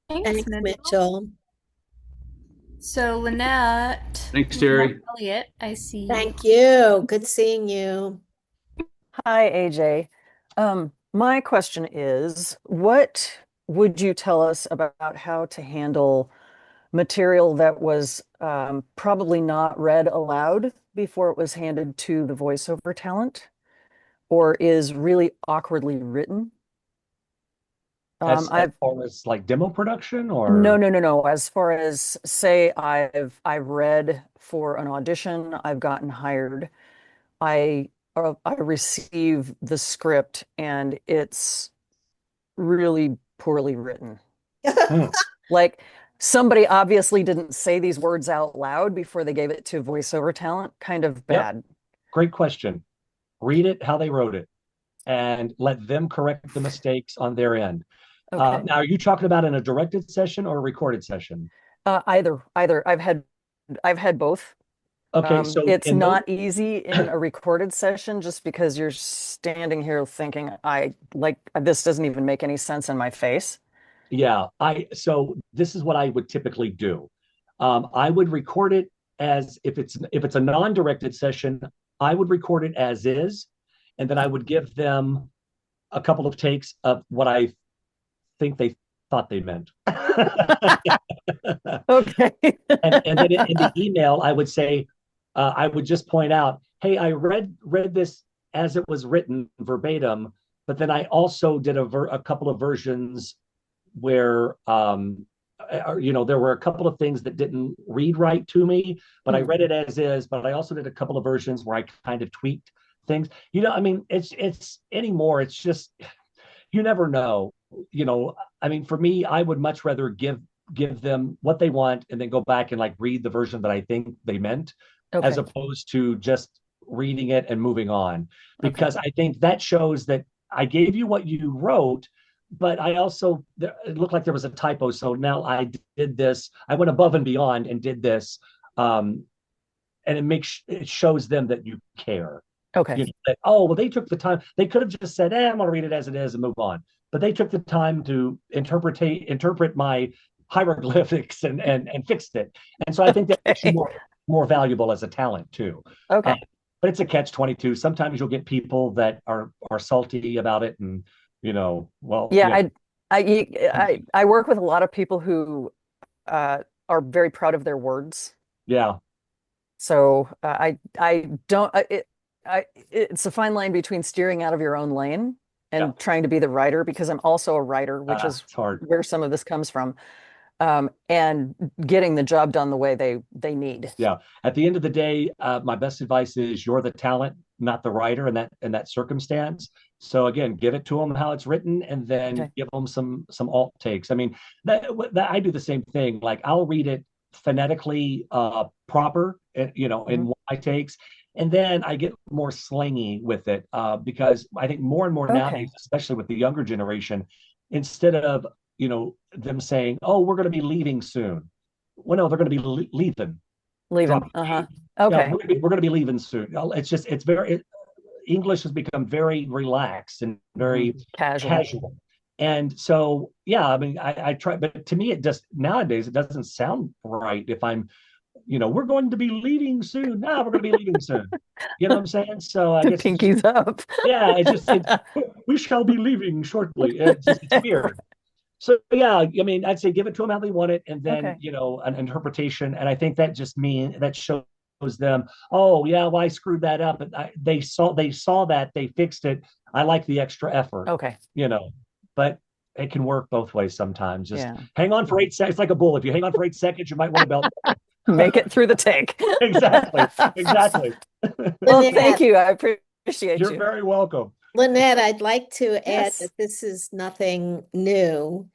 Thanks, Mitchell. So Lynette. Thanks, Terry. Elliot, I see you. Thank you. Good seeing you. Hi, AJ. My question is, what would you tell us about how to handle material that was probably not read aloud before it was handed to the voiceover talent, or is really awkwardly written? As far as like demo production, or No. As far as, say, I've read for an audition, I've gotten hired, I receive the script and it's really poorly written. Like somebody obviously didn't say these words out loud before they gave it to voiceover talent. Kind of bad. Great question. Read it how they wrote it and let them correct the mistakes on their end. Okay. Now, are you talking about in a directed session or a recorded session? Either. I've had both. Okay, so It's in those, not easy in a recorded session just because you're standing here thinking, this doesn't even make any sense in my face. yeah, so this is what I would typically do. I would record it as if it's a non-directed session, I would record it as is, and then I would give them a couple of takes of what I think they thought they meant. Okay. And then in the email, I would say, I would just point out, hey, I read this as it was written verbatim, but then I also did a couple of versions where there were a couple of things that didn't read right to me, but I read it as is. But I also did a couple of versions where I kind of tweaked things. I mean, it's anymore. It's just you never know. I mean, for me, I would much rather give them what they want and then go back and like read the version that I think they meant, as Okay. opposed to just reading it and moving on. Okay. Because I think that shows that I gave you what you wrote, but I also, it looked like there was a typo. So now I did this. I went above and beyond and did this. And it shows them that you care. Okay. That, oh, well, they took the time. They could have just said, I'm going to read it as it is and move on. But they took the time to interpret my hieroglyphics and fixed it. And so I think that makes you more valuable as a talent too. Okay. But it's a catch-22. Sometimes you'll get people that are salty about it, and well, yeah. I work with a lot of people who are very proud of their words. Yeah. So I don't it's a fine line between steering out of your own lane and trying to be the writer, because I'm also a writer, which is hard. where some of this comes from. And getting the job done the way they need. Yeah. At the end of the day, my best advice is you're the talent, not the writer in that circumstance. So again, give it to them how it's written, and then give them some alt takes. I mean, that I do the same thing. Like I'll read it phonetically proper, in my takes. And then I get more slangy with it because I think more and more nowadays, especially with the younger generation, instead of them saying, "Oh, we're going to be leaving soon." Well, no, they're going to be leaving. Leaving. Okay. We're going to be leaving soon. It's very English has become very relaxed and very casual. And so, yeah, I mean, I try, but to me, nowadays it doesn't sound right if I'm, we're going to be leaving soon. We're going to be leaving soon. You know what I'm saying? So I guess pinkies up. Yeah, we shall be leaving shortly. It's weird. So yeah, I mean, I'd say give it to them how they want it, and then an interpretation. And I think that shows them, oh yeah, well I screwed that up, but they saw that, they fixed it. I like the extra effort. Okay. But it can work both ways sometimes. Just hang on for 8 seconds. It's like a bull. If you hang on for 8 seconds, you might want a belt. Make it through the take. Exactly. Well, thank you. I appreciate you. You're very welcome. Lynette, I'd like to add that this is nothing new.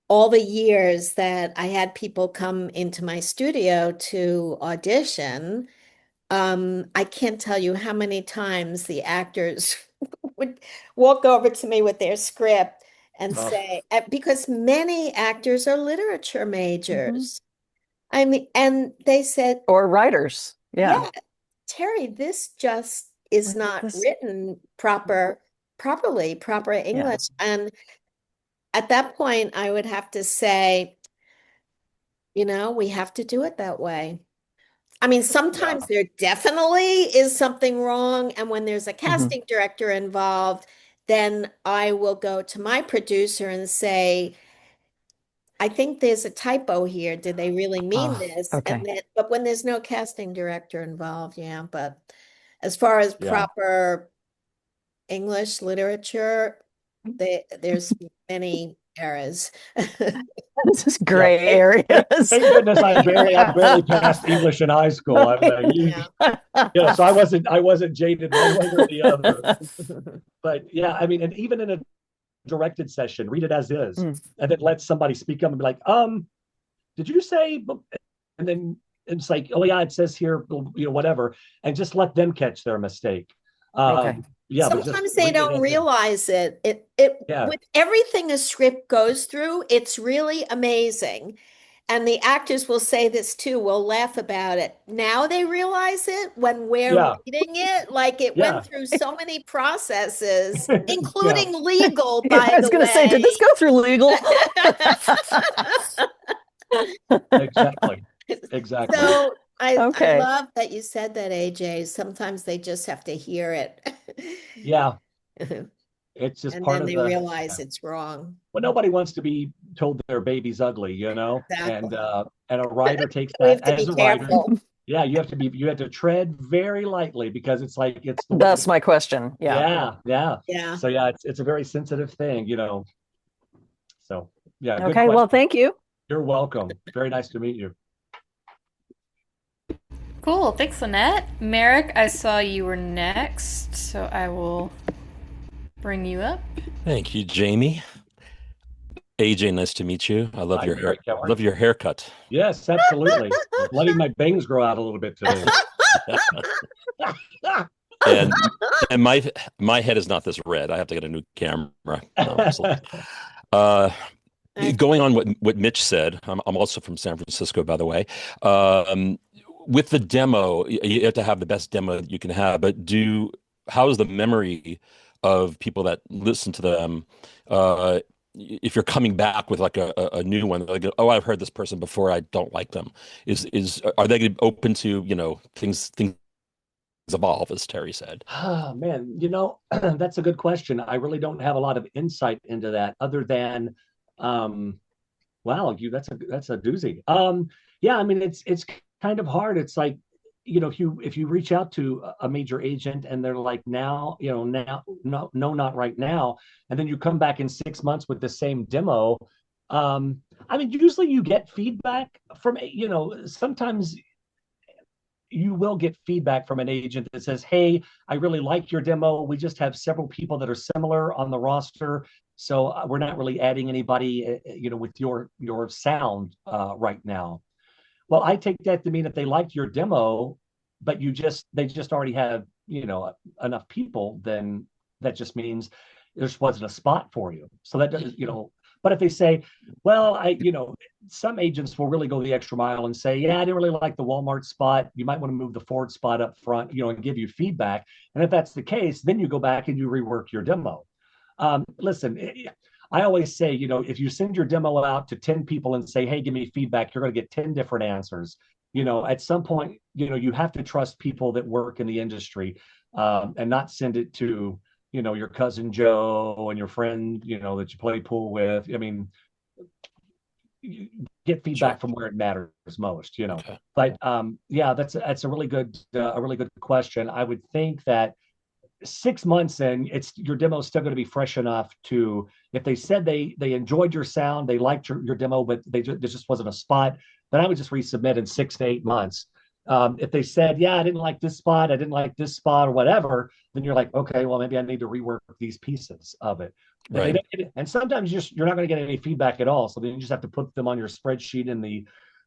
All the years that I had people come into my studio to audition, I can't tell you how many times the actors would walk over to me with their script and say, because many actors are literature majors. I mean, and they said, or writers. Yeah. Terry, this just is not written proper English. And at that point, I would have to say, we have to do it that way. I mean, sometimes there definitely is something wrong. And when there's a casting director involved, then I will go to my producer and say, I think there's a typo here. Did they really mean this? Okay. And but when there's no casting director involved, but as far as proper English literature, there's many errors. This is gray areas. Thank goodness I barely passed English in high school. So I wasn't jaded one way or the other. But yeah, I mean, and even in a directed session, read it as is, and then let somebody speak up and be like, did you say? And then it's like, oh yeah, it says here, whatever, and just let them catch their mistake. Yeah, but just Sometimes they read it don't as realize it. yeah, With everything a script goes through, it's really amazing. And the actors will say this too, we'll laugh about it. Now they realize it when we're yeah, reading it, like it yeah, went through so many processes, yeah, including legal, Yeah, by I was the going to say, did this way. go through legal? exactly, exactly. So I Okay. love that you said that, AJ. Sometimes they just have to hear it. Yeah, And it's just part then of they the. realize it's wrong. Well, nobody wants to be told their baby's ugly, Exactly. and a writer takes We that have to be as a writer. careful. Yeah, you have to tread very lightly because it's like it's That's my question. Yeah. yeah, yeah. Yeah. So yeah, it's a very sensitive thing. So yeah, good Okay. Well, question. thank you. You're welcome. Very nice to meet you. Cool. Thanks, Lynette. Merrick, I saw you were next, so I will bring you up. Thank you, Jamie. AJ, nice to meet you. I love Hi, your hair. Merrick. How are Love you? your haircut. Yes, absolutely. Letting my bangs grow out a little bit today. And my head is not this red. I have to get a new camera. No, uh, going on what Mitch said, I'm also from San Francisco, by the way. With the demo, you have to have the best demo that you can have. But how is the memory of people that listen to them? If you're coming back with like a new one, like, oh, I've heard this person before, I don't like them. Are they open to things evolve, as Terry said? Oh man, that's a good question. I really don't have a lot of insight into that other than wow, that's a doozy. Yeah, I mean it's kind of hard. It's like, if you reach out to a major agent and they're like, now, no, no, not right now, and then you come back in 6 months with the same demo. I mean, usually you get feedback from, sometimes you will get feedback from an agent that says, hey, I really like your demo. We just have several people that are similar on the roster. So we're not really adding anybody, with your sound right now. Well, I take that to mean if they liked your demo, but they just already have, enough people, then that just means there just wasn't a spot for you. So that does, but if they say, well, some agents will really go the extra mile and say, yeah, I didn't really like the Walmart spot. You might want to move the Ford spot up front, and give you feedback. And if that's the case, then you go back and you rework your demo. Listen, I always say, if you send your demo out to 10 people and say, hey, give me feedback, you're going to get 10 different answers. At some point, you have to trust people that work in the industry, and not send it to, your cousin Joe and your friend, that you play pool with. I mean, you get feedback from where it matters most. Okay. But yeah, that's a really good question. I would think that 6 months in, your demo is still going to be fresh enough to, if they said they enjoyed your sound, they liked your demo, but there just wasn't a spot, then I would just resubmit in 6 to 8 months. If they said, yeah, I didn't like this spot, I didn't like this spot, or whatever, then you're like, okay, well, maybe I need to rework these pieces of it. Right. And sometimes you're not going to get any feedback at all. So then you just have to put them on your spreadsheet in the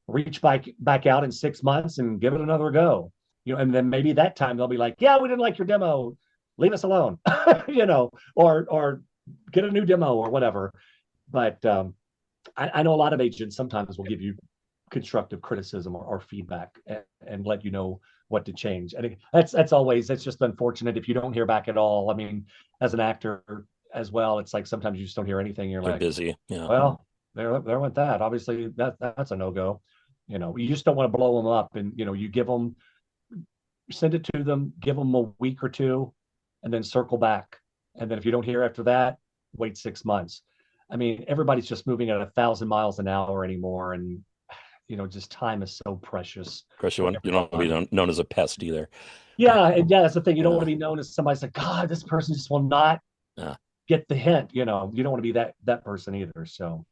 reach back out in 6 months and give it another go. And then maybe that time they'll be like, yeah, we didn't like your demo, leave us alone, or get a new demo or whatever. But I know a lot of agents sometimes will give you constructive criticism or feedback, and let you know what to change. And that's just unfortunate if you don't hear back at all. I mean, as an actor as well, it's like sometimes you just don't hear anything. You're They're like, busy. Yeah. well, there went that. Obviously, that's a no-go. You just don't want to blow them up, and you send it to them, give them a week or two, and then circle back. And then if you don't hear after that, wait 6 months. I mean, everybody's just moving at 1,000 miles an hour anymore, and just time is so precious. Of course, you don't want to be known as a pest either. Yeah, and yeah, that's the thing. You don't want to be known as somebody's like, God, this person just will not get the hint. You don't want to be that person either. So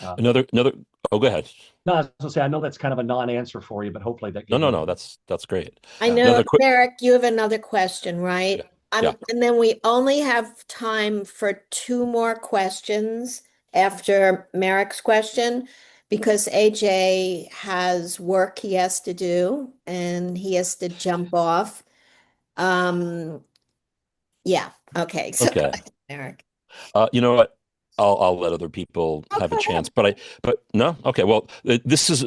another. Oh, go ahead. no, I was gonna say, I know that's kind of a non-answer for you, but hopefully that gives No. That's great. I know, Derek, you have another question, right? Yeah. And then we only have time for two more questions after Merrick's question, because AJ has work he has to do and he has to jump off. Yeah. Okay. So go Okay. ahead, Eric. You know what? I'll let other people Oh, have a go ahead. chance, but no. Okay. Well, this is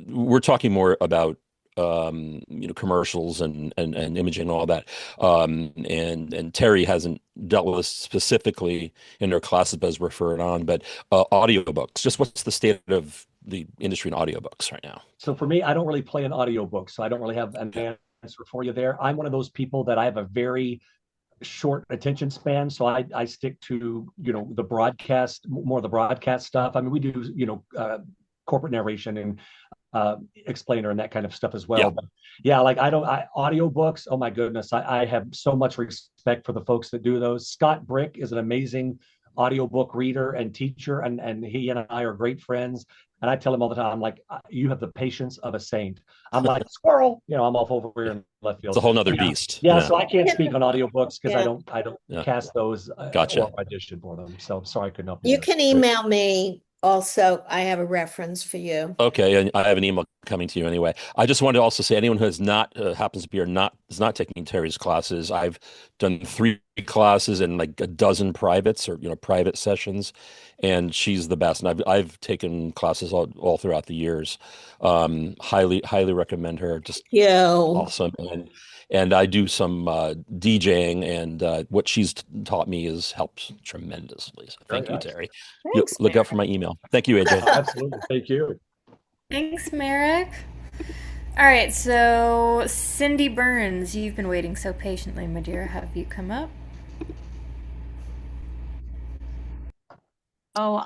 we're talking more about commercials and imaging and all that. And Terry hasn't dealt with this specifically in her classes, but has referred on. But audiobooks, just what's the state of the industry in audiobooks right now? So for me, I don't really play in audiobooks, so I don't really have an Okay. answer for you there. I'm one of those people that I have a very short attention span, so I stick to the broadcast, more of the broadcast stuff. I mean, we do corporate narration and explainer and that kind of stuff as Yeah. well. But yeah, like audiobooks, oh my goodness, I have so much respect for the folks that do those. Scott Brick is an amazing audiobook reader and teacher, and he and I are great friends. And I tell him all the time, I'm like, you have the patience of a saint. I'm like, squirrel, I'm off over here in left It's a field. whole nother Yeah. beast. Yeah, Yeah. so I can't speak on audiobooks because I Yeah. don't Yeah. cast those Gotcha. or audition for them. So sorry I couldn't help you You there. can email me also. I have a reference for you. Okay, and I have an email coming to you anyway. I just wanted to also say anyone who has not happens to be or not is not taking Terry's classes. I've done 3 classes and like a dozen privates or private sessions, and she's the best. And I've taken classes all throughout the years. Highly recommend her. Just You. awesome. And I do some DJing, and what she's taught me is helps tremendously. So Very thank you, nice. Terry. Thanks, Look out for my email. Thank you, AJ. Absolutely. Thank you. Thanks, Merrick. All right, so Cindy Burns, you've been waiting so patiently, my dear. Have you come up? Oh,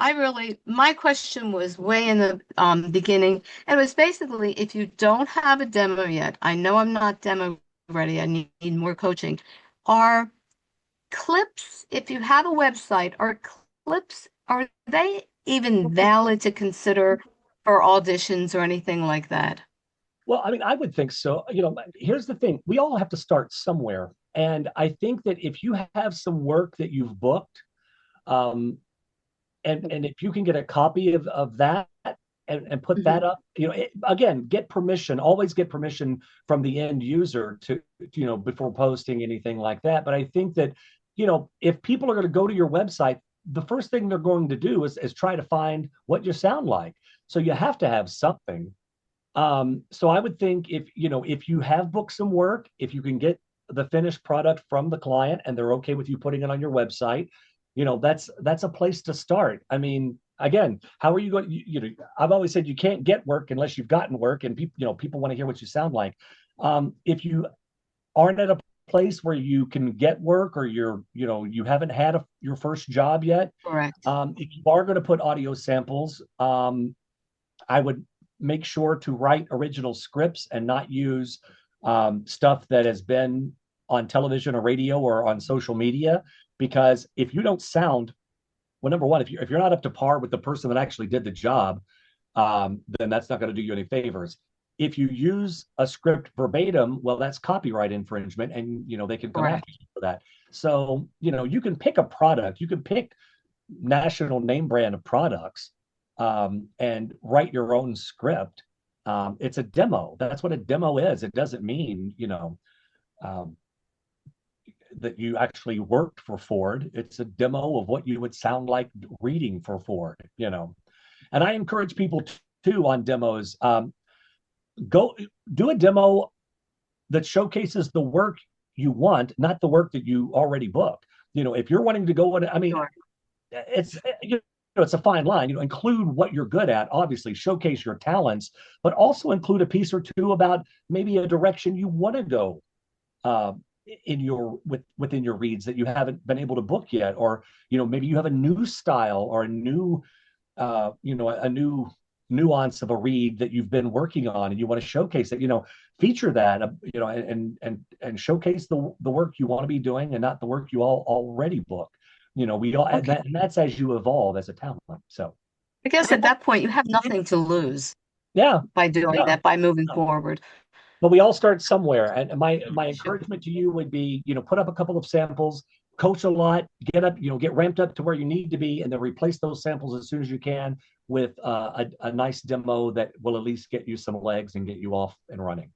my question was way in the beginning. And it was basically if you don't have a demo yet, I know I'm not demo ready, I need more coaching. Are clips, if you have a website, are they even valid to consider for auditions or anything like that? Well, I mean, I would think so. Here's the thing. We all have to start somewhere. And I think that if you have some work that you've booked, um, and if you can get a copy of that and put that up, again, get permission, always get permission from the end user to, before posting anything like that. But I think that, if people are going to go to your website, the first thing they're going to do is try to find what you sound like. So you have to have something. So I would think if you have booked some work, if you can get the finished product from the client and they're okay with you putting it on your website, that's a place to start. I mean, again, how are you going? I've always said you can't get work unless you've gotten work, and people want to hear what you sound like. If you aren't at a place where you can get work, or you haven't had your first job yet, Correct. if you are going to put audio samples, I would make sure to write original scripts and not use stuff that has been on television or radio or on social media. Because if you don't sound, well, number one, if you're not up to par with the person that actually did the job, then that's not going to do you any favors. If you use a script verbatim, well, that's copyright infringement, and they can come Correct. after you for that. So you can pick a product, you can pick national name brand of products, and write your own script. It's a demo. That's what a demo is. It doesn't mean, um, that you actually worked for Ford. It's a demo of what you would sound like reading for Ford, And I encourage people too on demos, go do a demo that showcases the work you want, not the work that you already booked. If you're wanting to go in, I mean, Sure. it's a fine line. Include what you're good at, obviously showcase your talents, but also include a piece or two about maybe a direction you want to go within your reads that you haven't been able to book yet, or maybe you have a new style or a new a new nuance of a read that you've been working on and you want to showcase it. Feature that, and showcase the work you want to be doing and not the work you already book. We all, Okay. and that's as you evolve as a talent. So I guess at that point you have nothing to lose yeah, by doing that, by moving forward. but we all start somewhere. And my encouragement to you would be, put up a couple of samples, coach a lot, get ramped up to where you need to be, and then replace those samples as soon as you can with a nice demo that will at least get you some legs and get you off and running.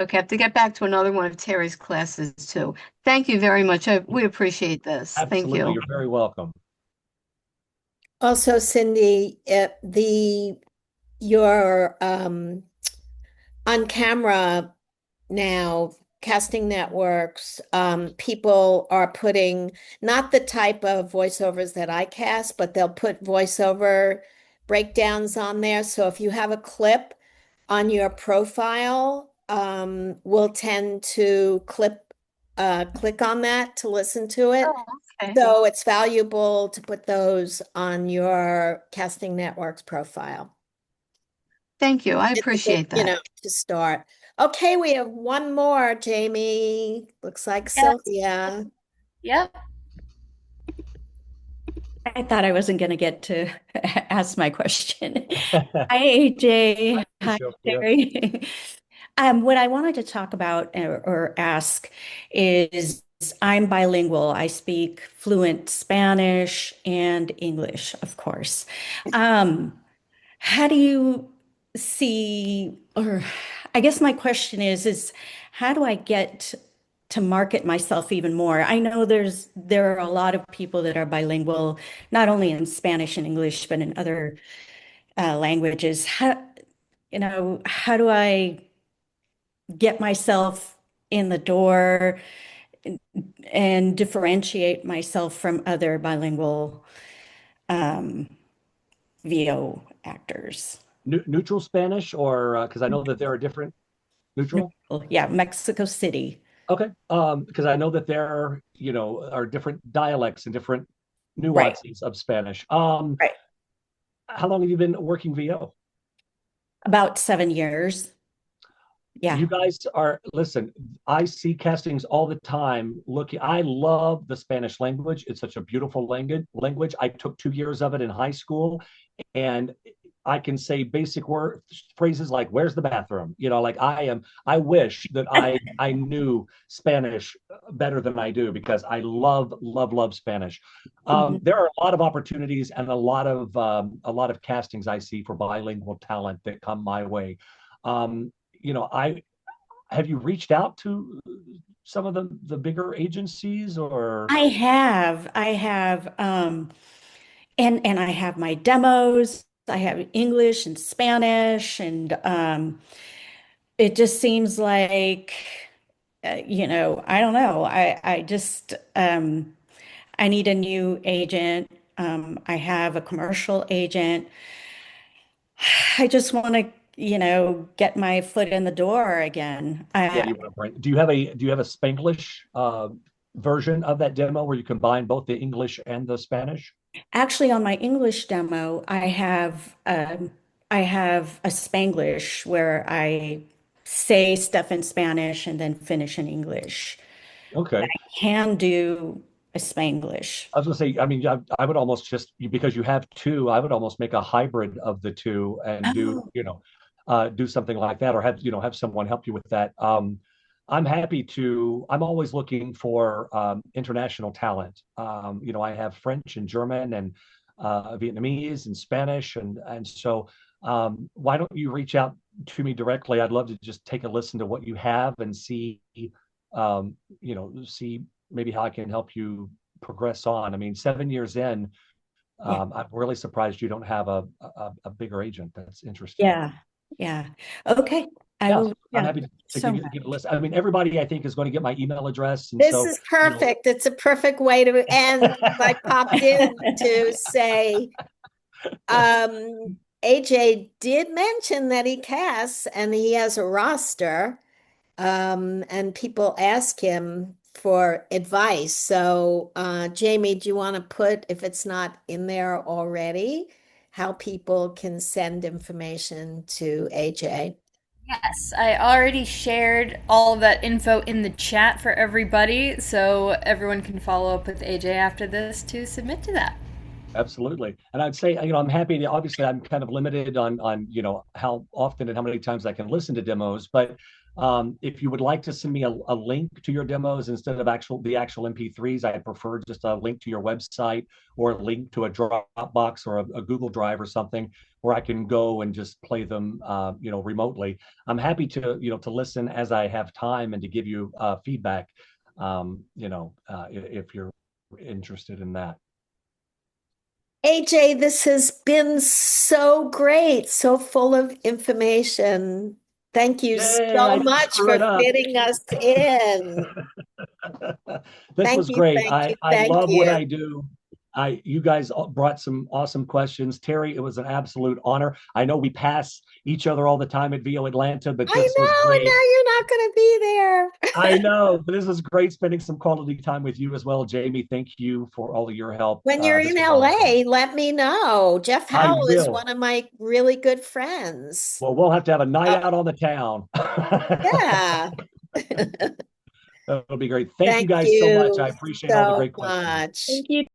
Okay, I have to get back to another one of Terry's classes too. Thank you very much. We appreciate this. Thank Absolutely, you. you're very welcome. Also, Cindy, your on camera now, casting networks, people are putting not the type of voiceovers that I cast, but they'll put voiceover breakdowns on there. So if you have a clip on your profile, we'll tend to click on that to listen to it. Oh, okay. So it's valuable to put those on your casting networks profile. Thank you. I appreciate You that. know, to start. Okay, we have one more, Jamie. Looks like Yes. Sylvia. Yep. I thought I wasn't going to get to ask my question. Hi, AJ. Hi, Sylvia. Terry. What I wanted to talk about or ask is I'm bilingual. I speak fluent Spanish and English, of course. How do you see, or I guess my question is how do I get to market myself even more? I know there are a lot of people that are bilingual, not only in Spanish and English, but in other languages. How do I get myself in the door and differentiate myself from other bilingual VO actors? Neutral Spanish, or because I know that there are different neutral. Yeah, Mexico City. Okay, because I know that there, are different dialects and different Right, nuances of Spanish. right. How long have you been working VO? About 7 years. You Yeah. guys listen, I see castings all the time. I love the Spanish language. It's such a beautiful language. I took 2 years of it in high school, and I can say basic phrases like "Where's the bathroom?" Like I wish that I knew Spanish better than I do because I love love love Spanish. Mhm. There are a lot of opportunities and a lot of castings I see for bilingual talent that come my way. I have you reached out to some of the bigger agencies or I have, and I have my demos. I have English and Spanish, and it just seems like, I don't know. I just, I need a new agent. I have a commercial agent. I just want to, get my foot in the door again. yeah, you want to bring do you have a Spanglish version of that demo where you combine both the English and the Spanish? Actually, on my English demo, I have a Spanglish where I say stuff in Spanish and then finish in English. Okay. Can do a Spanglish. I was gonna say, I mean, I would almost just because you have two, I would almost make a hybrid of the two and Oh, do something like that, or have someone help you with that. I'm always looking for international talent. I have French and German and Vietnamese and Spanish, and so why don't you reach out to me directly? I'd love to just take a listen to what you have and see maybe how I can help you progress on. I mean, 7 years in, yeah, I'm really surprised you don't have a bigger agent. That's interesting. yeah, yeah. Okay, I Yeah, will. I'm Yeah, happy thank you to so give a much. list. I mean, everybody I think is going to get my email address, and This so is perfect. It's a perfect way to end. I popped in to say, AJ did mention that he casts and he has a roster, and people ask him for advice. So, Jamie, do you want to put, if it's not in there already, how people can send information to AJ? Yes, I already shared all of that info in the chat for everybody, so everyone can follow up with AJ after this to submit to that. Absolutely. And I'd say, I'm happy to, obviously I'm kind of limited on, how often and how many times I can listen to demos, but if you would like to send me a link to your demos instead of the actual MP3s, I'd prefer just a link to your website or a link to a Dropbox or a Google Drive or something where I can go and just play them, remotely. I'm happy to listen as I have time and to give you feedback, if you're interested in that. AJ, this has been so great, so full of information. Thank you Yay, so I didn't much screw for it up. fitting us in. This Thank was you, great. thank you, I thank love what you. I do. You guys brought some awesome questions. Terry, it was an absolute honor. I know we pass each other all the time at VO Atlanta, but I this was know, and great. now you're not going to be there. I know, but this was great spending some quality time with you as well. Jamie, thank you for all of your help. When you're This in was awesome. LA, let me know. Jeff I Howell is will. one of my really good friends. Well, we'll have to have a night out on the town. Yeah. That'll be great. Thank you Thank guys so much. you I appreciate all the so great questions. much. Thank you.